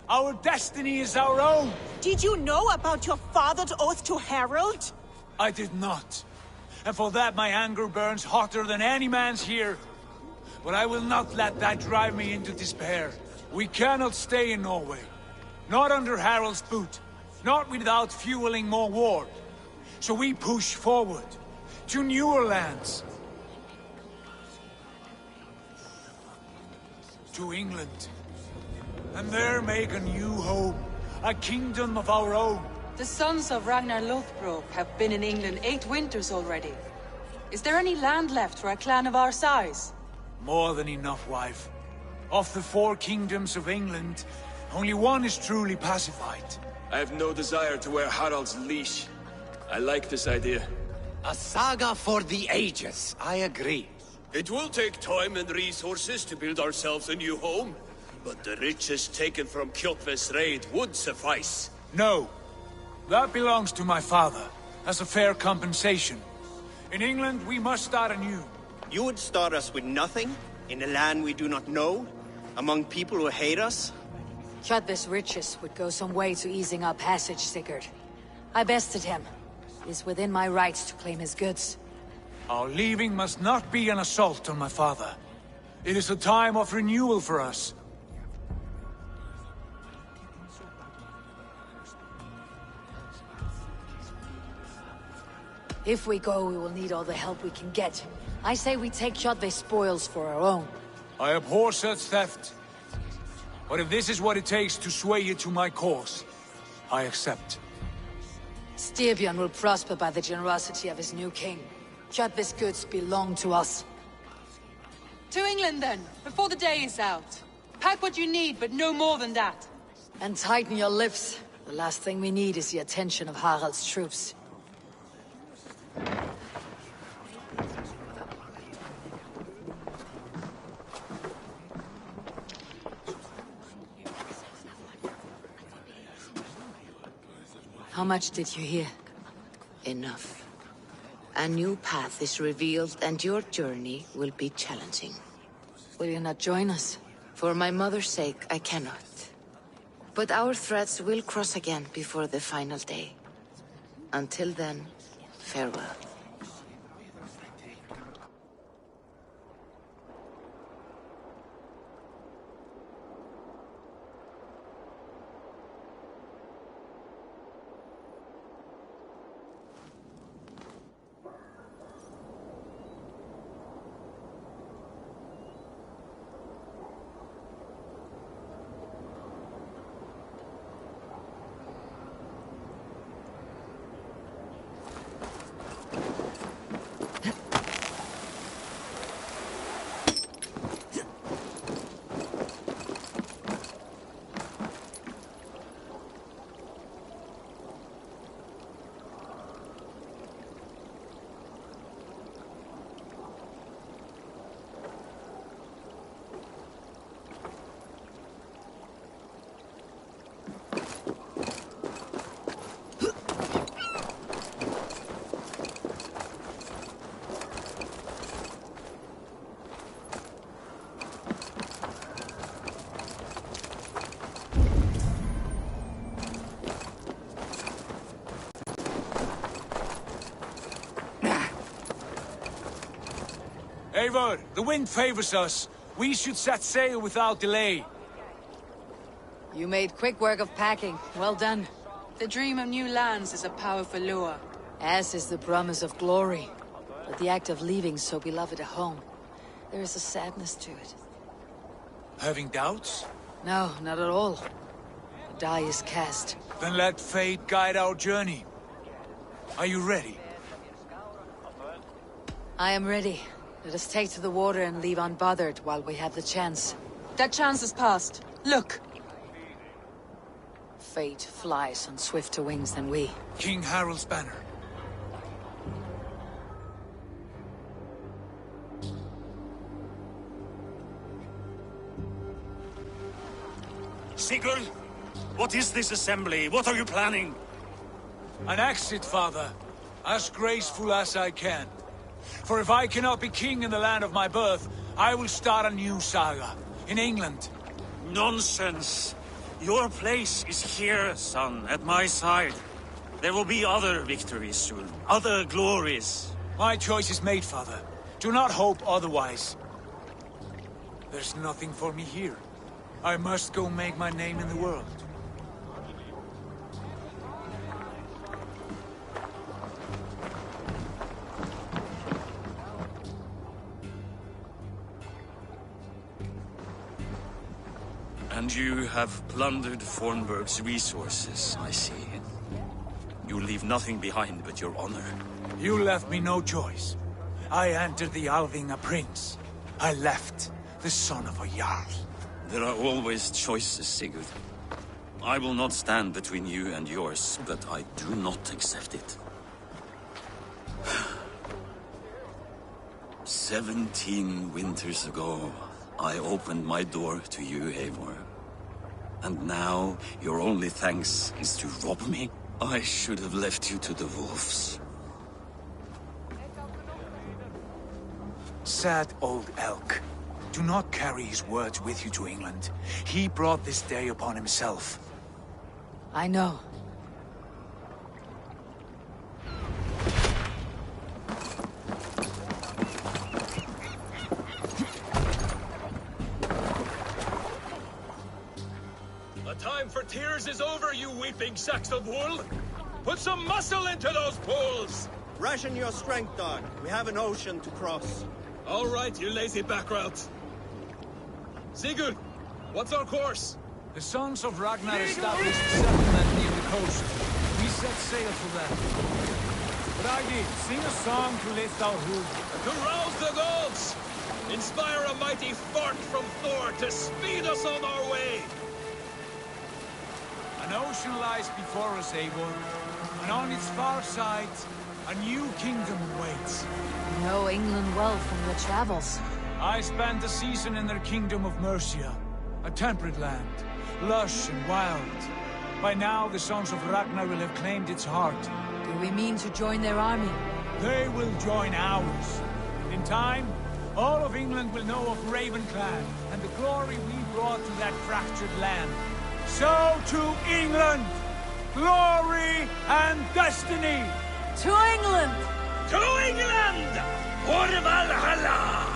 Our destiny is our own. Did you know about your father's oath to Harold? I did not. And for that my anger burns hotter than any man's here. But I will not let that drive me into despair. We cannot stay in Norway. Not under Harald's boot. Not without fueling more war. So we push forward. To newer lands. To England. And there make a new home. A kingdom of our own. The sons of Ragnar Lothbrok have been in England 8 winters already. Is there any land left for a clan of our size? More than enough, wife. Of the 4 kingdoms of England, only one is truly pacified. I have no desire to wear Harald's leash. I like this idea. A saga for the ages, I agree. It will take time and resources to build ourselves a new home, but the riches taken from Kjotve's raid would suffice. No. That belongs to my father, as a fair compensation. In England, we must start anew. You would start us with nothing? In a land we do not know? Among people who hate us? Kjotve's riches would go some way to easing our passage, Sigurd. I bested him. It is within my rights to claim his goods. Our leaving must not be an assault on my father. It is a time of renewal for us. If we go, we will need all the help we can get. I say we take Kjotve's spoils for our own. I abhor such theft. But if this is what it takes to sway you to my cause, I accept. Styrbjörn will prosper by the generosity of his new king. Kjotve's goods belong to us. To England then, before the day is out. Pack what you need, but no more than that. And tighten your lips. The last thing we need is the attention of Harald's troops. How much did you hear? Enough. A new path is revealed, and your journey will be challenging. Will you not join us? For my mother's sake, I cannot. But our threads will cross again before the final day. Until then, farewell. Eivor, the wind favors us. We should set sail without delay. You made quick work of packing. Well done. The dream of new lands is a powerful lure. As is the promise of glory. But the act of leaving so beloved a home. There is a sadness to it. Having doubts? No, not at all. The die is cast. Then let fate guide our journey. Are you ready? I am ready. Let us take to the water and leave unbothered while we have the chance. That chance is past. Look! Fate flies on swifter wings than we. King Harald's banner. Sigurd, what is this assembly? What are you planning? An exit, father. As graceful as I can. For if I cannot be king in the land of my birth, I will start a new saga. In England. Nonsense. Your place is here, son, at my side. There will be other victories soon. Other glories. My choice is made, father. Do not hope otherwise. There's nothing for me here. I must go make my name in the world. And you have plundered Fornburg's resources, I see. You leave nothing behind but your honor. You left me no choice. I entered the Alving a prince. I left the son of a Jarl. There are always choices, Sigurd. I will not stand between you and yours, but I do not accept it. 17 winters ago, I opened my door to you, Eivor. And now, your only thanks is to rob me? I should have left you to the wolves. Sad old elk. Do not carry his words with you to England. He brought this day upon himself. I know. The time for tears is over, you weeping sacks of wool! Put some muscle into those pools! Ration your strength, dog. We have an ocean to cross. All right, you lazy backrout. Sigurd, what's our course? The sons of Ragnar established a settlement near the coast. We set sail for them. But I did sing a song to lift our hood. To rouse the gods! Inspire a mighty fart from Thor to speed us on our way! An ocean lies before us, Eivor. And on its far side, a new kingdom waits. You know England well from your travels. I spent a season in their kingdom of Mercia. A temperate land, lush and wild. By now, the sons of Ragnar will have claimed its heart. Do we mean to join their army? They will join ours. In time, all of England will know of Ravenclan and the glory we brought to that fractured land. So to England! Glory and destiny! To England! To England! For Valhalla!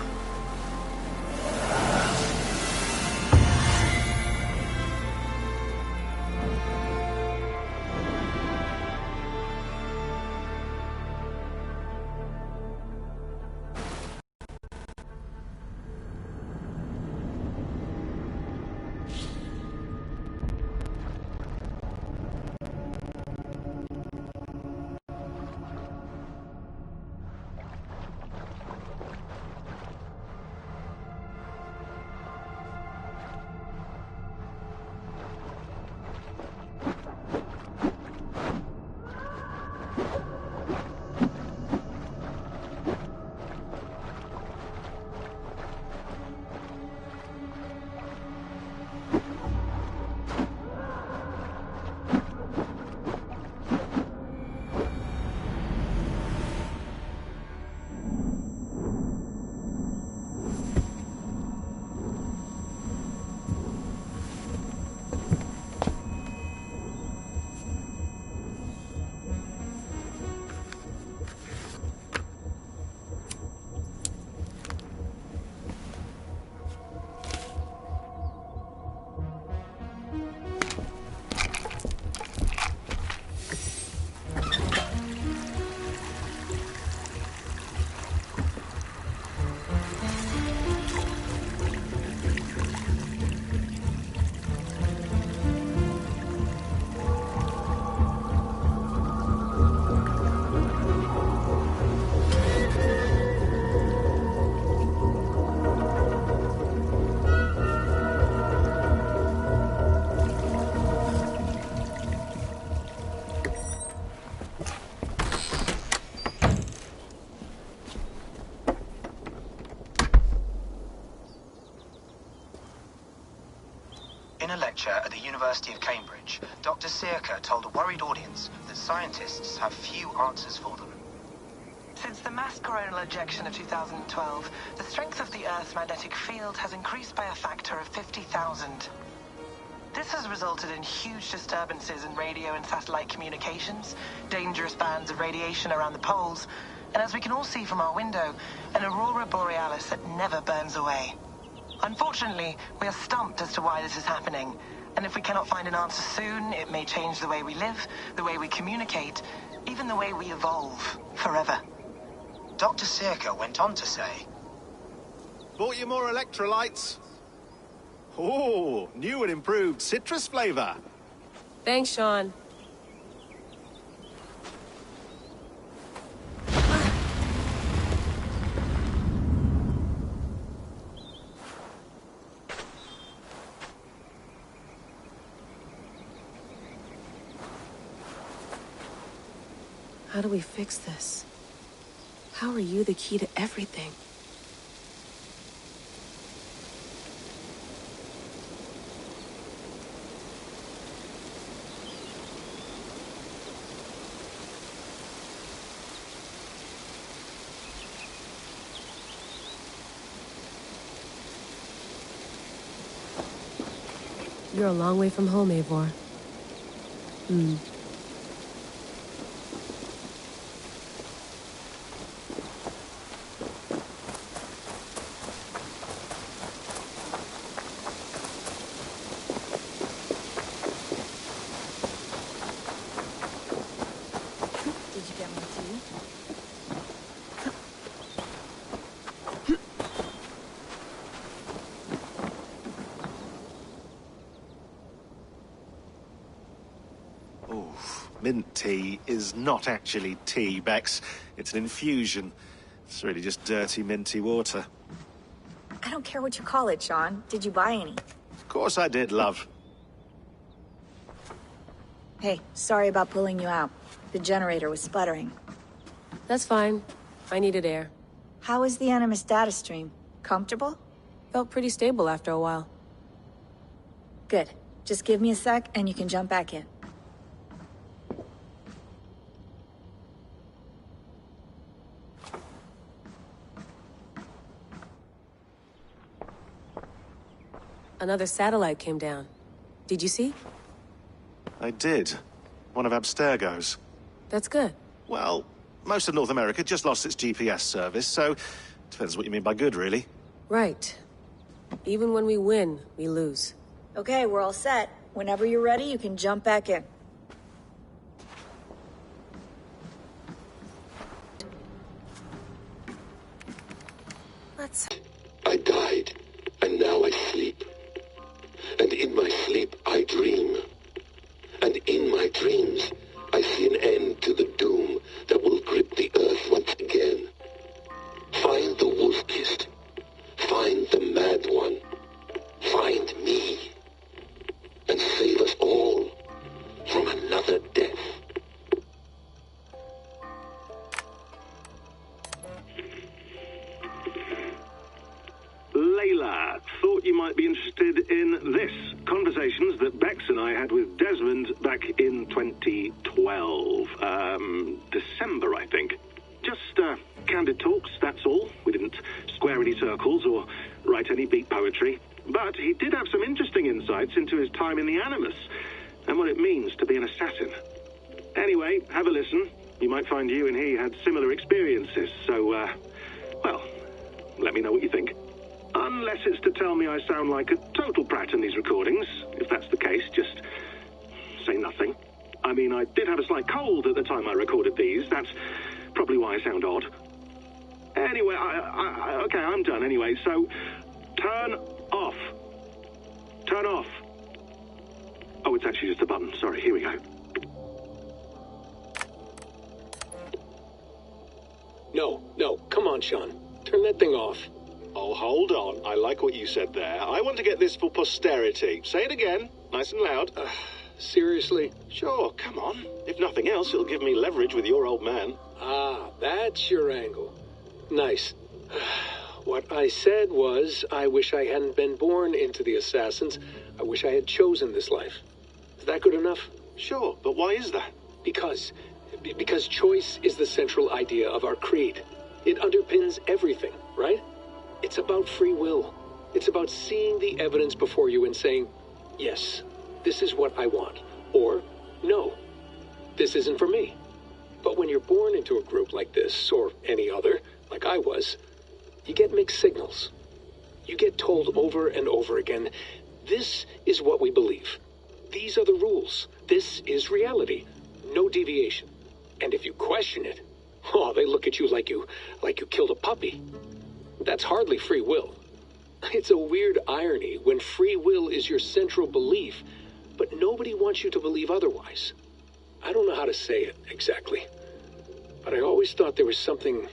researcher at the University of Cambridge, Dr. Circa told a worried audience that scientists have few answers for them. Since the mass coronal ejection of 2012, the strength of the Earth's magnetic field has increased by a factor of 50,000. This has resulted in huge disturbances in radio and satellite communications, dangerous bands of radiation around the poles, and as we can all see from our window, an aurora borealis that never burns away. Unfortunately, we are stumped as to why this is happening, and if we cannot find an answer soon, it may change the way we live, the way we communicate, even the way we evolve forever. Dr. Circa went on to say, "Bought you more electrolytes? Oh, new and improved citrus flavor." Thanks, Sean. How do we fix this? How are you the key to everything? You're a long way from home, Eivor. Mint tea is not actually tea, Bex. It's an infusion. It's really just dirty, minty water. I don't care what you call it, Sean. Did you buy any? Of course I did, love. Hey, sorry about pulling you out. The generator was sputtering. That's fine. I needed air. How was the Animus data stream? Comfortable? Felt pretty stable after a while. Good. Just give me a sec and you can jump back in. Another satellite came down. Did you see? I did. One of Abstergo's. That's good. Well, most of North America just lost its GPS service, so depends what you mean by good, really. Right. Even when we win, we lose. Okay, we're all set. Whenever you're ready, you can jump back in. I died, and now I sleep. And in my sleep, I dream. And in my dreams, I see an end to the doom that will grip the earth once again. Find the wolf-kissed. Find the mad one. Find me. And save us all from another death. Layla, thought you might be interested in this. Conversations that Bex and I had with Desmond back in 2012. December, I think. Just, candid talks, that's all. We didn't square any circles or write any beat poetry. But he did have some interesting insights into his time in the Animus and what it means to be an assassin. Anyway, have a listen. You might find you and he had similar experiences, so, well, let me know what you think. Unless it's to tell me I sound like a total prat in these recordings. If that's the case, just say nothing. I mean, I did have a slight cold at the time I recorded these. That's probably why I sound odd. Anyway, okay, I'm done anyway, so turn off. Turn off. Oh, it's actually just a button. Sorry, here we go. No, come on, Sean. Turn that thing off. Oh, hold on. I like what you said there. I want to get this for posterity. Say it again, nice and loud. Seriously? Sure, come on. If nothing else, it'll give me leverage with your old man. Ah, that's your angle. Nice. What I said was, I wish I hadn't been born into the Assassins. I wish I had chosen this life. Is that good enough? Sure, but why is that? Because choice is the central idea of our creed. It underpins everything, right? It's about free will. It's about seeing the evidence before you and saying, yes, this is what I want. Or, no, this isn't for me. But when you're born into a group like this, or any other, like I was, you get mixed signals. You get told over and over again, this is what we believe. These are the rules. This is reality. No deviation. And if you question it, oh, they look at you like you killed a puppy. That's hardly free will. It's a weird irony when free will is your central belief, but nobody wants you to believe otherwise. I don't know how to say it exactly, but I always thought there was something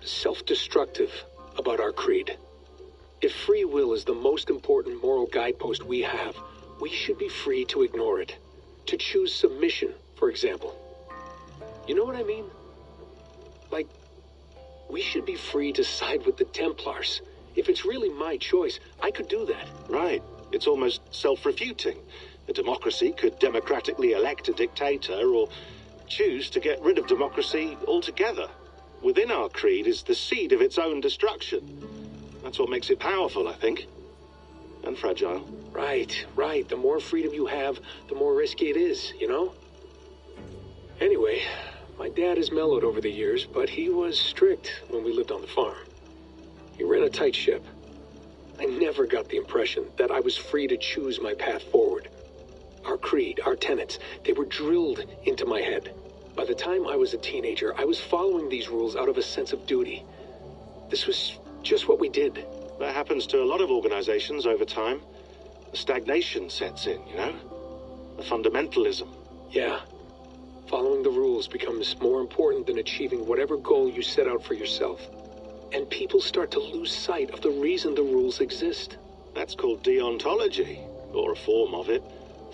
self-destructive about our creed. If free will is the most important moral guidepost we have, we should be free to ignore it. To choose submission, for example. You know what I mean? Like, we should be free to side with the Templars. If it's really my choice, I could do that. Right. It's almost self-refuting. A democracy could democratically elect a dictator or choose to get rid of democracy altogether. Within our creed is the seed of its own destruction. That's what makes it powerful, I think. And fragile. Right. The more freedom you have, the more risky it is, you know? Anyway, my dad has mellowed over the years, but he was strict when we lived on the farm. He ran a tight ship. I never got the impression that I was free to choose my path forward. Our creed, our tenets, they were drilled into my head. By the time I was a teenager, I was following these rules out of a sense of duty. This was just what we did. That happens to a lot of organizations over time. The stagnation sets in, you know? The fundamentalism. Yeah. Following the rules becomes more important than achieving whatever goal you set out for yourself. And people start to lose sight of the reason the rules exist. That's called deontology, or a form of it.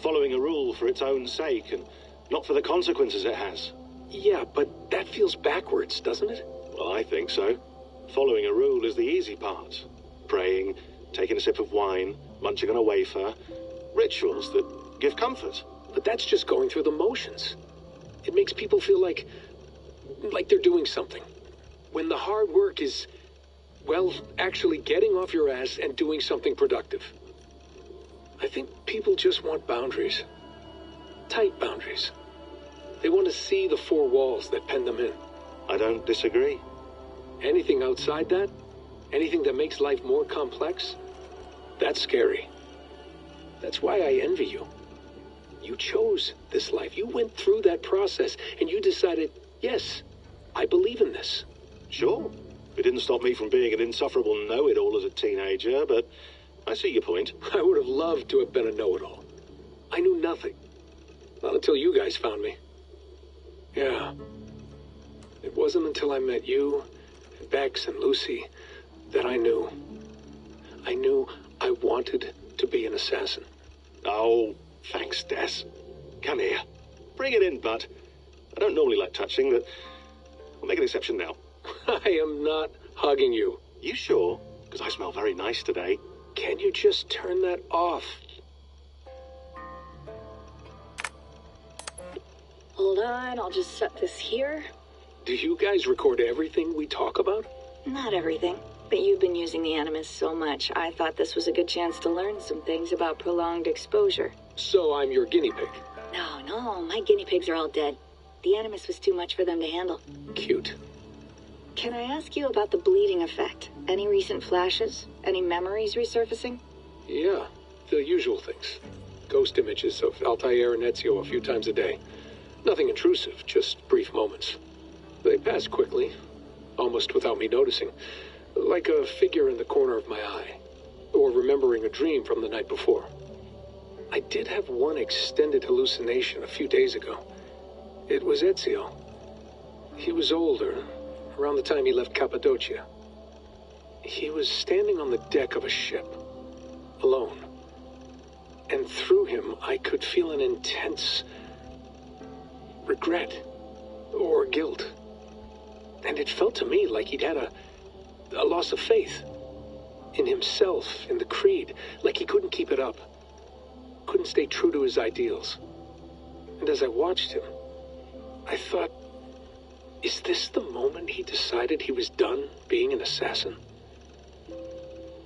Following a rule for its own sake and not for the consequences it has. Yeah, but that feels backwards, doesn't it? Well, I think so. Following a rule is the easy part. Praying, taking a sip of wine, munching on a wafer. Rituals that give comfort. But that's just going through the motions. It makes people feel like they're doing something. When the hard work is, well, actually getting off your ass and doing something productive. I think people just want boundaries. Tight boundaries. They want to see the four walls that pen them in. I don't disagree. Anything outside that, anything that makes life more complex, that's scary. That's why I envy you. You chose this life. You went through that process and you decided, yes, I believe in this. Sure. It didn't stop me from being an insufferable know-it-all as a teenager, but I see your point. I would have loved to have been a know-it-all. I knew nothing. Not until you guys found me. Yeah. It wasn't until I met you, and Bex and Lucy, that I knew. I knew I wanted to be an assassin. Oh, thanks, Des. Come here. Bring it in, bud. I don't normally like touching, but I'll make an exception now. I am not hugging you. You sure? Because I smell very nice today. Can you just turn that off? Hold on, I'll just set this here. Do you guys record everything we talk about? Not everything, but you've been using the Animus so much, I thought this was a good chance to learn some things about prolonged exposure. So I'm your guinea pig? No, my guinea pigs are all dead. The Animus was too much for them to handle. Cute. Can I ask you about the bleeding effect? Any recent flashes? Any memories resurfacing? Yeah, the usual things. Ghost images of Altair and Ezio a few times a day. Nothing intrusive, just brief moments. They pass quickly, almost without me noticing. Like a figure in the corner of my eye. Or remembering a dream from the night before. I did have one extended hallucination a few days ago. It was Ezio. He was older, around the time he left Cappadocia. He was standing on the deck of a ship, alone. And through him, I could feel an intense regret or guilt. And it felt to me like he'd had a loss of faith in himself, in the creed, like he couldn't keep it up. couldn't stay true to his ideals. And as I watched him, I thought, is this the moment he decided he was done being an assassin?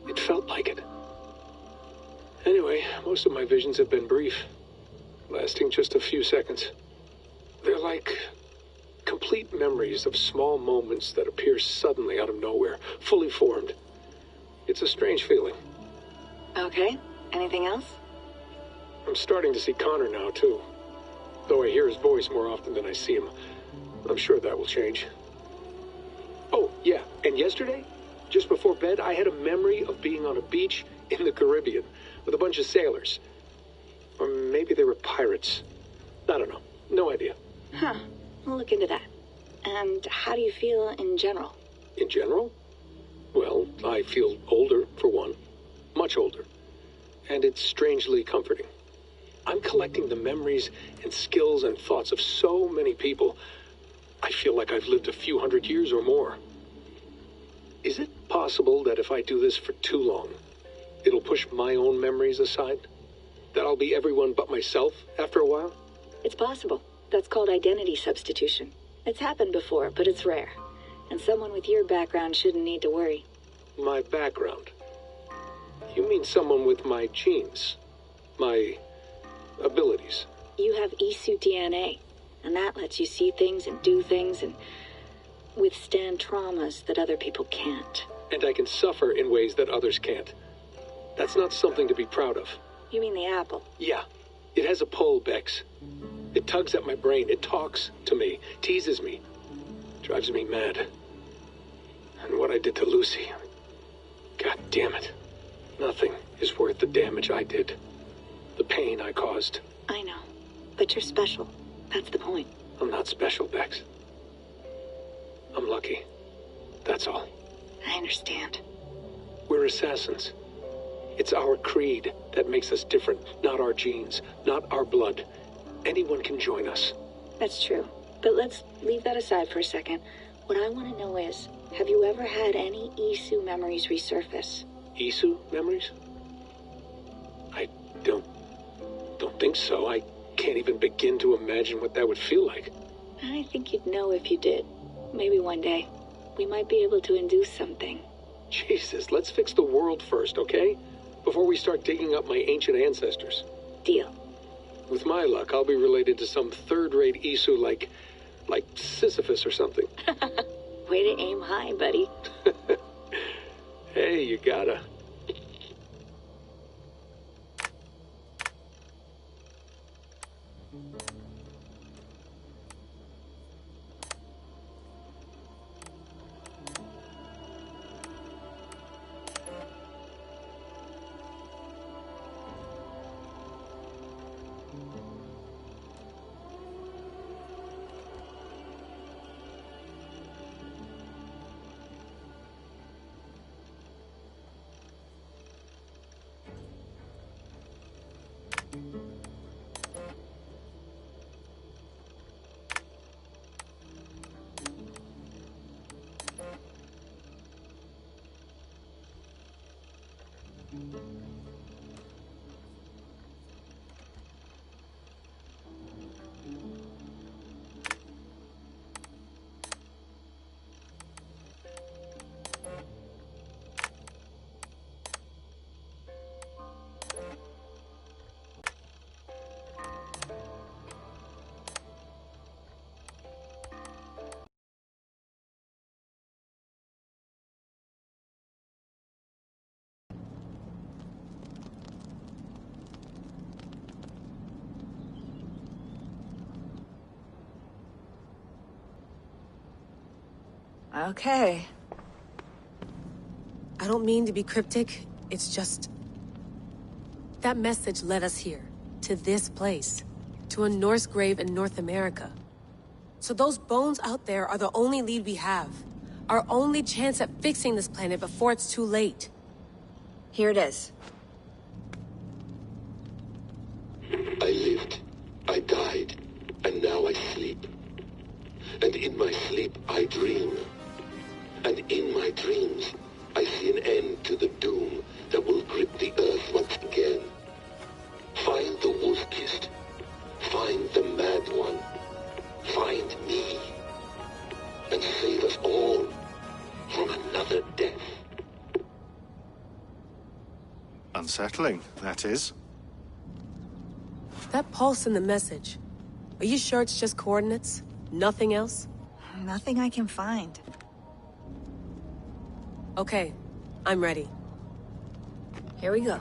It felt like it. Anyway, most of my visions have been brief, lasting just a few seconds. They're like complete memories of small moments that appear suddenly out of nowhere, fully formed. It's a strange feeling. Okay, anything else? I'm starting to see Connor now, too. Though I hear his voice more often than I see him. I'm sure that will change. Oh, yeah, and yesterday, just before bed, I had a memory of being on a beach in the Caribbean with a bunch of sailors. Or maybe they were pirates. I don't know. No idea. Huh. We'll look into that. And how do you feel in general? In general? Well, I feel older, for one. Much older. And it's strangely comforting. I'm collecting the memories and skills and thoughts of so many people. I feel like I've lived a few hundred years or more. Is it possible that if I do this for too long, it'll push my own memories aside? That I'll be everyone but myself after a while? It's possible. That's called identity substitution. It's happened before, but it's rare. And someone with your background shouldn't need to worry. My background? You mean someone with my genes? My abilities? You have Isu DNA, and that lets you see things and do things and withstand traumas that other people can't. And I can suffer in ways that others can't. That's not something to be proud of. You mean the apple? Yeah. It has a pull, Bex. It tugs at my brain. It talks to me. Teases me. Drives me mad. And what I did to Lucy... God damn it. Nothing is worth the damage I did. The pain I caused. I know. But you're special. That's the point. I'm not special, Bex. I'm lucky. That's all. I understand. We're assassins. It's our creed that makes us different, not our genes, not our blood. Anyone can join us. That's true. But let's leave that aside for a second. What I want to know is, have you ever had any Isu memories resurface? Isu memories? I don't think so. I can't even begin to imagine what that would feel like. I think you'd know if you did. Maybe one day. We might be able to induce something. Jesus, let's fix the world first, okay? Before we start digging up my ancient ancestors. Deal. With my luck, I'll be related to some third-rate Isu like Sisyphus or something. Way to aim high, buddy. Hey, you gotta. Okay. I don't mean to be cryptic, it's just... that message led us here, to this place, to a Norse grave in North America. So those bones out there are the only lead we have. Our only chance at fixing this planet before it's too late. Here it is. I lived, I died, and now I sleep. And in my sleep I dream. And in my dreams, I see an end to the doom that will grip the Earth once again. Find the Unsettling, that is. That pulse in the message. Are you sure it's just coordinates? Nothing else? Nothing I can find. Okay, I'm ready. Here we go.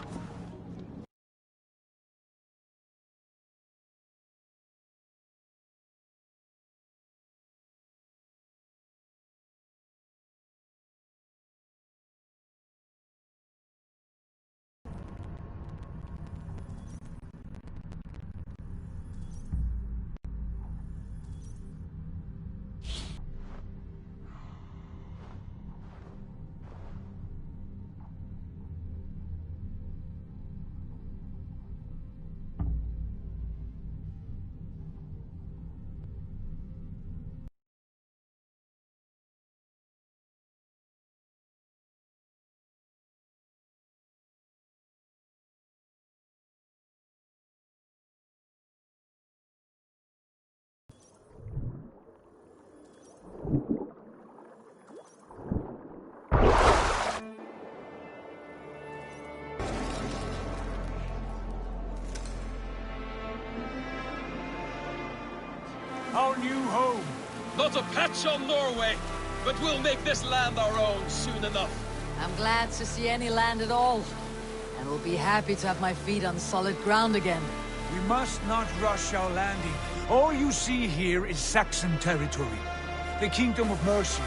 Our new home. Not a patch on Norway, but we'll make this land our own soon enough. I'm glad to see any land at all. And will be happy to have my feet on solid ground again. We must not rush our landing. All you see here is Saxon territory. The Kingdom of Mercia,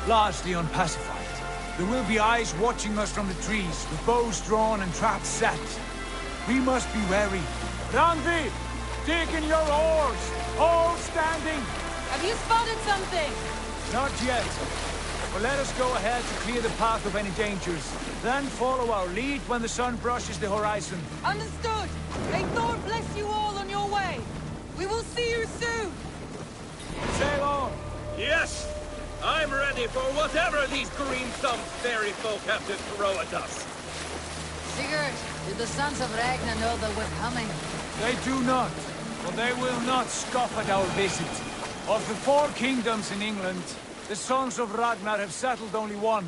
largely unpacified. There will be eyes watching us from the trees, with bows drawn and traps set. We must be wary. Randi, dig in your oars! All standing! Have you spotted something? Not yet. But let us go ahead to clear the path of any dangers. Then follow our lead when the sun brushes the horizon. Understood! May Thor bless you all on your way! We will see you soon! Sail on! Yes! I'm ready for whatever these green-thumbed fairy folk have to throw at us. Sigurd, did the sons of Ragnar know that we're coming? They do not. But they will not scoff at our visit. Of the 4 kingdoms in England, the sons of Ragnar have settled only one.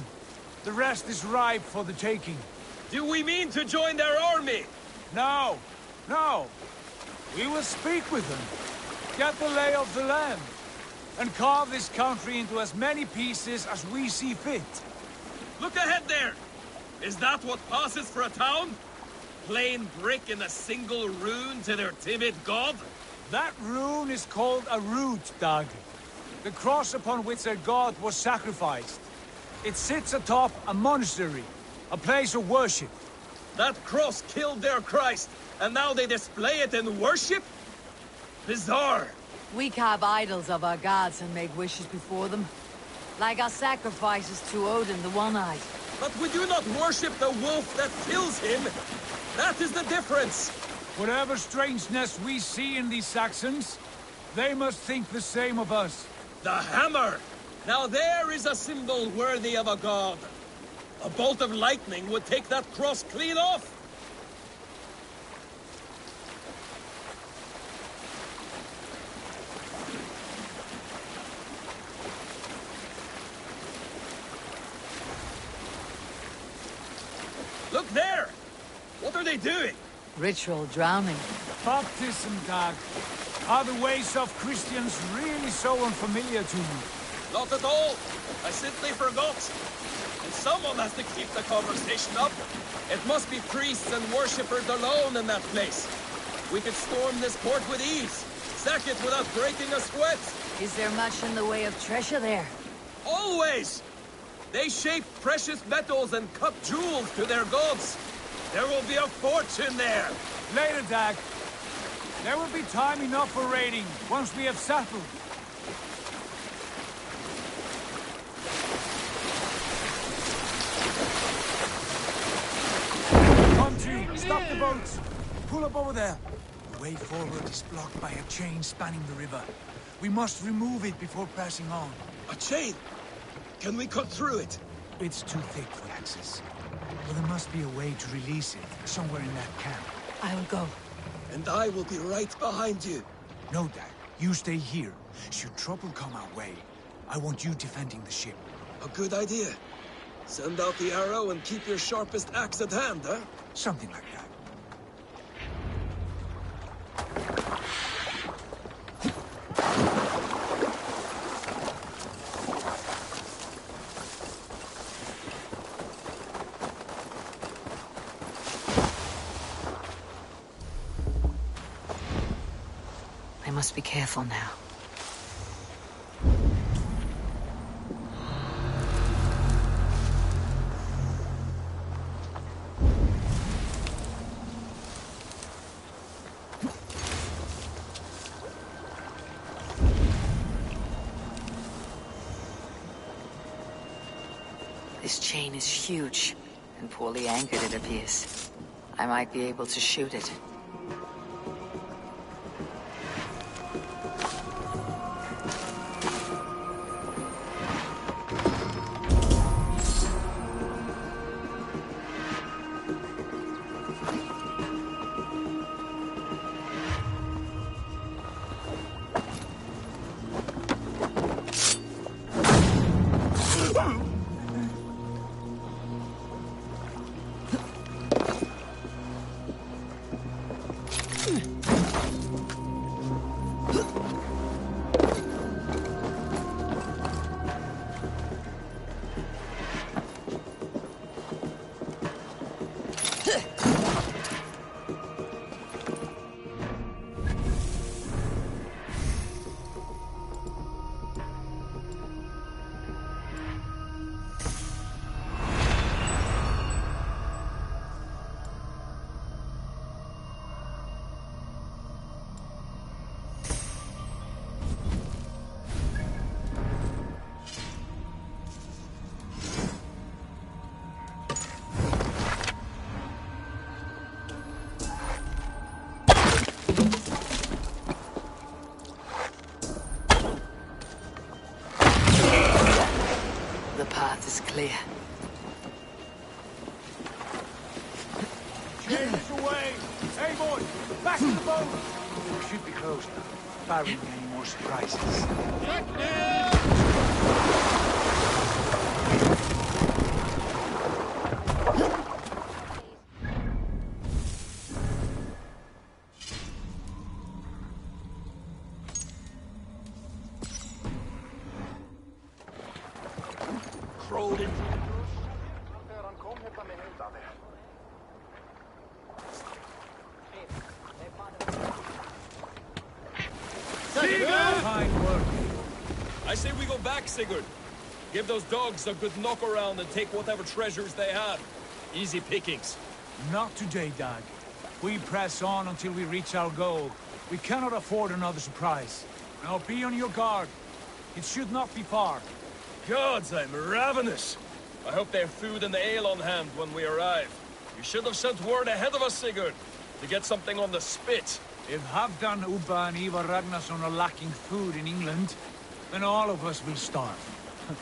The rest is ripe for the taking. Do we mean to join their army? No, no. We will speak with them, get the lay of the land, and carve this country into as many pieces as we see fit. Look ahead there! Is that what passes for a town? Plain brick in a single rune to their timid god? That rune is called a root, Dag. The cross upon which their god was sacrificed. It sits atop a monastery, a place of worship. That cross killed their Christ, and now they display it in worship? Bizarre. We carve idols of our gods and make wishes before them. Like our sacrifices to Odin, the One-Eyed. But we do not worship the wolf that kills him. That is the difference. Whatever strangeness we see in these Saxons, they must think the same of us. The hammer! Now there is a symbol worthy of a god. A bolt of lightning would take that cross clean off. Look there! What are they doing? Ritual drowning. Baptism, Dag. Are the ways of Christians really so unfamiliar to you? Not at all. I simply forgot. And someone has to keep the conversation up. It must be priests and worshippers alone in that place. We could storm this port with ease. Sack it without breaking a sweat. Is there much in the way of treasure there? Always! They shape precious metals and cut jewels to their gods. There will be a fortune there. Later, Dag. There will be time enough for raiding, once we have settled. Come to, stop the boats. Pull up over there. The way forward is blocked by a chain spanning the river. We must remove it before passing on. A chain? Can we cut through it? It's too thick for access. Well, there must be a way to release it, somewhere in that camp. I'll go. And I will be right behind you. No, Dad. You stay here. Should trouble come our way, I want you defending the ship. A good idea. Send out the arrow and keep your sharpest axe at hand, huh? Something like that. I must be careful now. This chain is huge, and poorly anchored it appears. I might be able to shoot it. Clear. Chains away! Hey, boys! Back to the boat! We should be close now, barring any more surprises. I say we go back, Sigurd. Give those dogs a good knock around and take whatever treasures they have. Easy pickings. Not today, Dag. We press on until we reach our goal. We cannot afford another surprise. Now be on your guard. It should not be far. Gods, I'm ravenous. I hope they have food and ale on hand when we arrive. You should have sent word ahead of us, Sigurd, to get something on the spit. If Halfdan, Ubba and Ivar Ragnarsson are lacking food in England, then all of us will starve.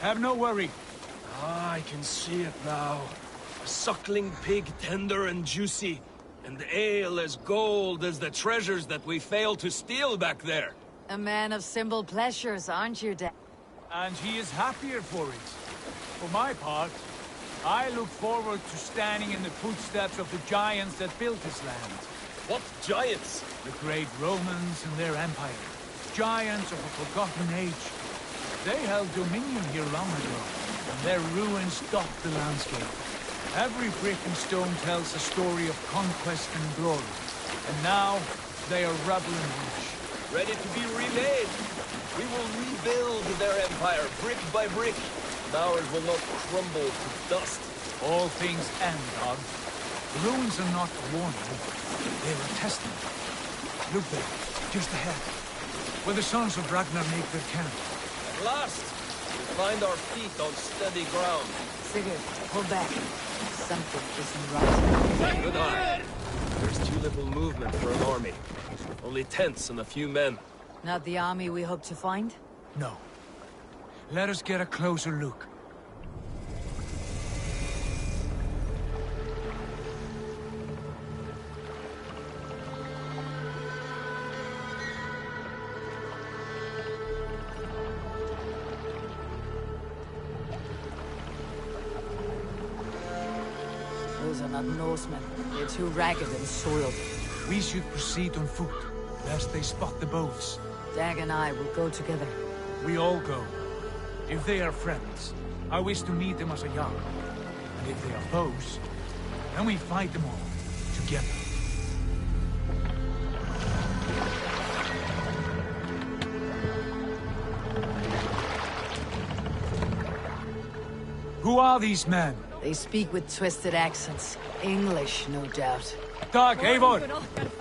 Have no worry. Ah, I can see it now. A suckling pig, tender and juicy, and ale as gold as the treasures that we failed to steal back there. A man of simple pleasures, aren't you, Dad? And he is happier for it. For my part, I look forward to standing in the footsteps of the giants that built this land. What giants? The great Romans and their empire. Giants of a forgotten age. They held dominion here long ago, and their ruins dot the landscape. Every brick and stone tells a story of conquest and glory. And now, they are rubble and ash. Ready to be remade. We will rebuild their empire, brick by brick. And ours will not crumble to dust. All things end, Dag. The ruins are not a warning. They are a testament. Look there, just ahead. Where the sons of Ragnar make their camp. At last, we find our feet on steady ground. Sigurd, pull back. Something isn't right. Good eye. There's too little movement for an army. Only tents and a few men. Not the army we hope to find? No. Let us get a closer look. Those Those are not Norsemen. They're too ragged and soiled. We should proceed on foot, lest they spot the boats. Dag and I will go together. We all go. If they are friends, I wish to meet them as a Jarl. And if they are foes, then we fight them all, together. Who are these men? They speak with twisted accents. English, no doubt. Dag, Eivor!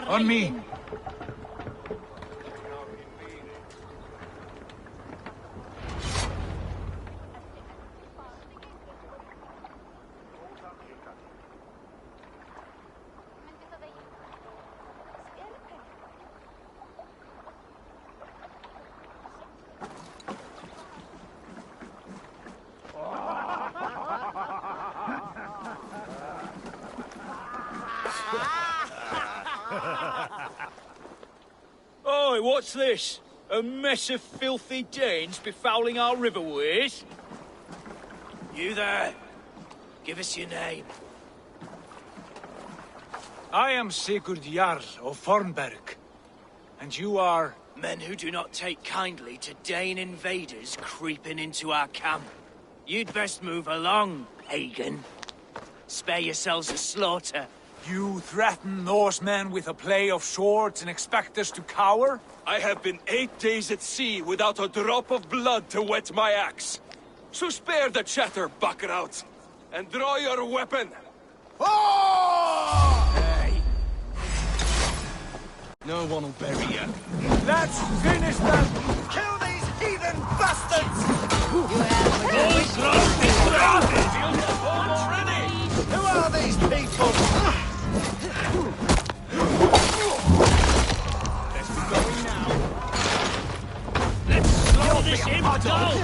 On me! Oi, what's this? A mess of filthy Danes befouling our riverways? You there? Give us your name. I am Sigurd Jarl of Fornberg. And you are... Men who do not take kindly to Dane invaders creeping into our camp. You'd best move along, pagan. Spare yourselves a slaughter. You threaten Norsemen with a play of swords and expect us to cower? I have been 8 days at sea without a drop of blood to wet my axe. So spare the chatter, Buckerout, and draw your weapon. Oh! Hey. No one will bury you. Let's finish them! Kill these heathen bastards! Who are these people? Let's be going now. Let's slow this imp down!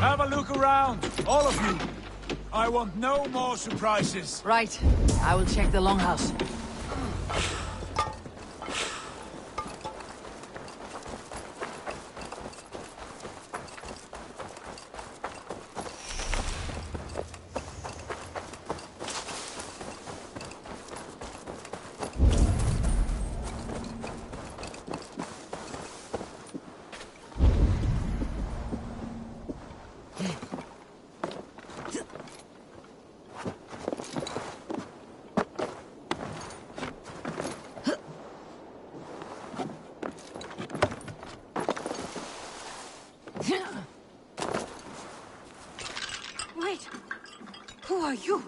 Have a look around, all of you. I want no more surprises. Right. I will check the longhouse. Wait. Who are you?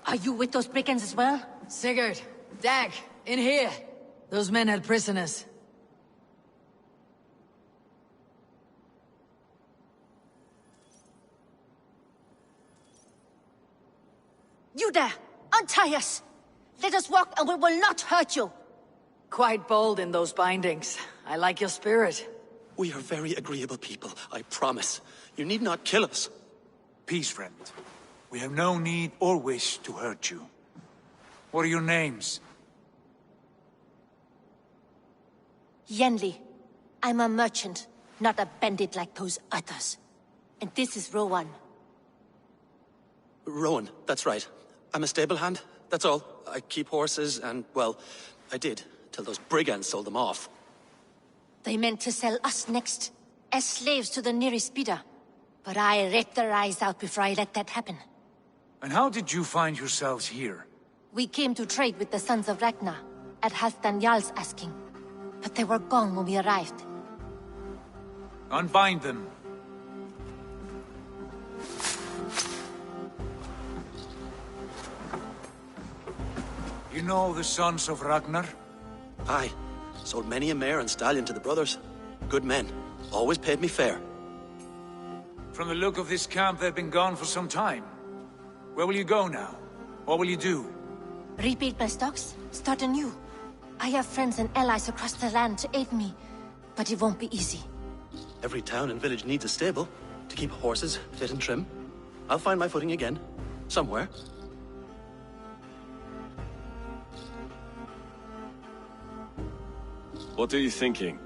Are you with those brigands as well? Sigurd, Dag, in here. Those men had prisoners. You there! Untie us! Let us walk and we will not hurt you! Quite bold in those bindings. I like your spirit. We are very agreeable people, I promise. You need not kill us. Peace, friend. We have no need or wish to hurt you. What are your names? Yenli, I'm a merchant, not a bandit like those others. And this is Rowan. Rowan, that's right. I'm a stable hand, that's all. I keep horses and, well, I did, till those brigands sold them off. They meant to sell us next, as slaves to the nearest bidder. But I ripped their eyes out before I let that happen. And how did you find yourselves here? We came to trade with the Sons of Ragnar, at Halfdan Jarl's asking. But they were gone when we arrived. Unbind them. You know the Sons of Ragnar? Aye. Sold many a mare and stallion to the brothers. Good men. Always paid me fair. From the look of this camp, they've been gone for some time. Where will you go now? What will you do? Rebuild my stocks, start anew. I have friends and allies across the land to aid me, but it won't be easy. Every town and village needs a stable to keep horses fit and trim. I'll find my footing again. Somewhere. What are you thinking?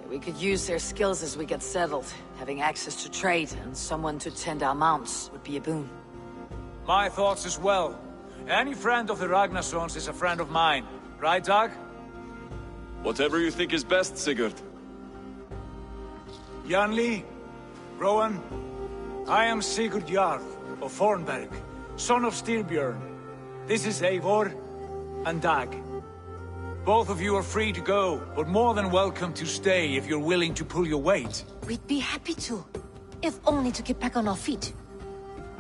We could use their skills as we get settled. Having access to trade and someone to tend our mounts would be a boon. My thoughts as well. Any friend of the Ragnarsons is a friend of mine. Right, Dag? Whatever you think is best, Sigurd. Janli, Rowan, I am Sigurd Jarl of Fornberg, son of Styrbjörn. This is Eivor and Dag. Both of you are free to go, but more than welcome to stay if you're willing to pull your weight. We'd be happy to, if only to get back on our feet.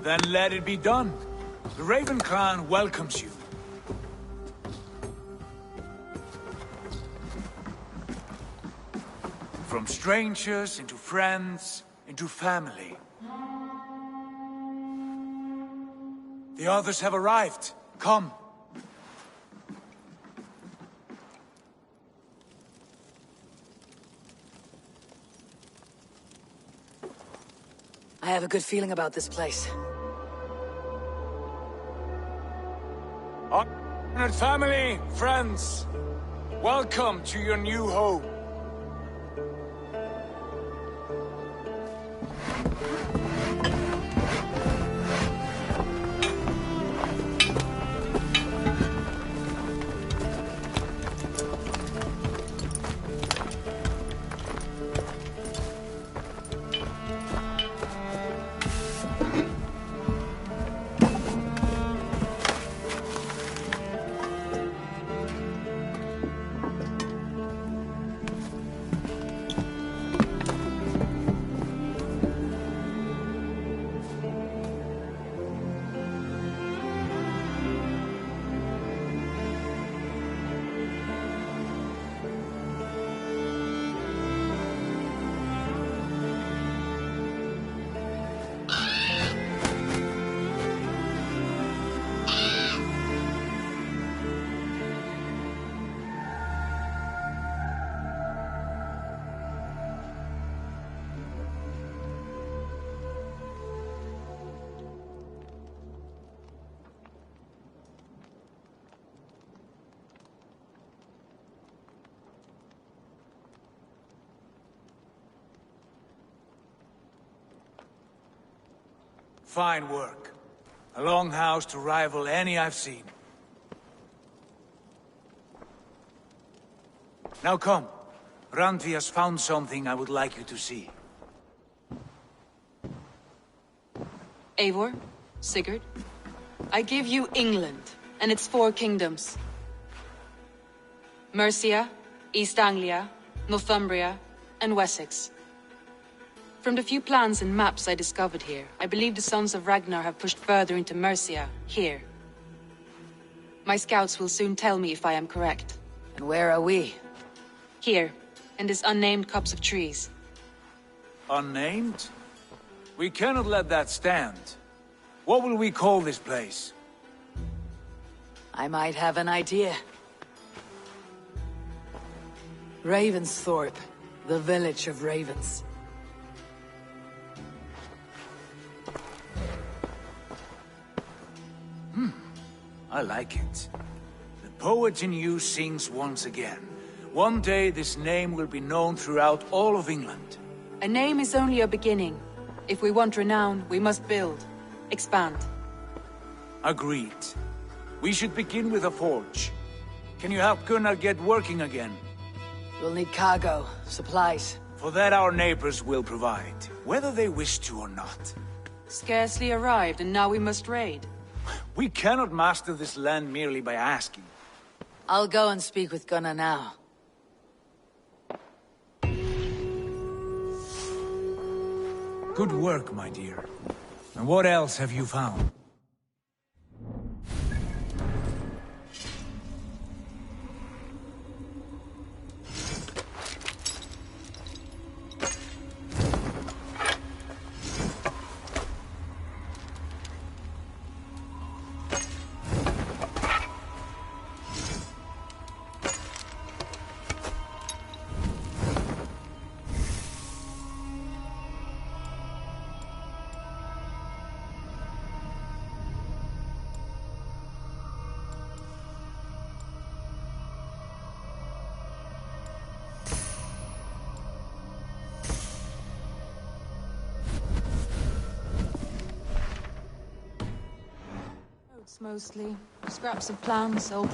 Then let it be done. The Raven clan welcomes you. From strangers into friends, into family. The others have arrived. Come. I have a good feeling about this place. Honored family, friends, welcome to your new home. Fine work. A longhouse to rival any I've seen. Now come. Randvi has found something I would like you to see. Eivor, Sigurd, I give you England and its 4 kingdoms. Mercia, East Anglia, Northumbria, and Wessex. From the few plans and maps I discovered here, I believe the Sons of Ragnar have pushed further into Mercia, here. My scouts will soon tell me if I am correct. And where are we? Here, in this unnamed copse of trees. Unnamed? We cannot let that stand. What will we call this place? I might have an idea. Ravensthorpe, the village of ravens. I like it. The poet in you sings once again. One day this name will be known throughout all of England. A name is only a beginning. If we want renown, we must build. Expand. Agreed. We should begin with a forge. Can you help Gunnar get working again? We'll need cargo, supplies. For that our neighbors will provide, whether they wish to or not. Scarcely arrived, and now we must raid. We cannot master this land merely by asking. I'll go and speak with Gunnar now. Good work, my dear. And what else have you found? Mostly. Scraps of plans, old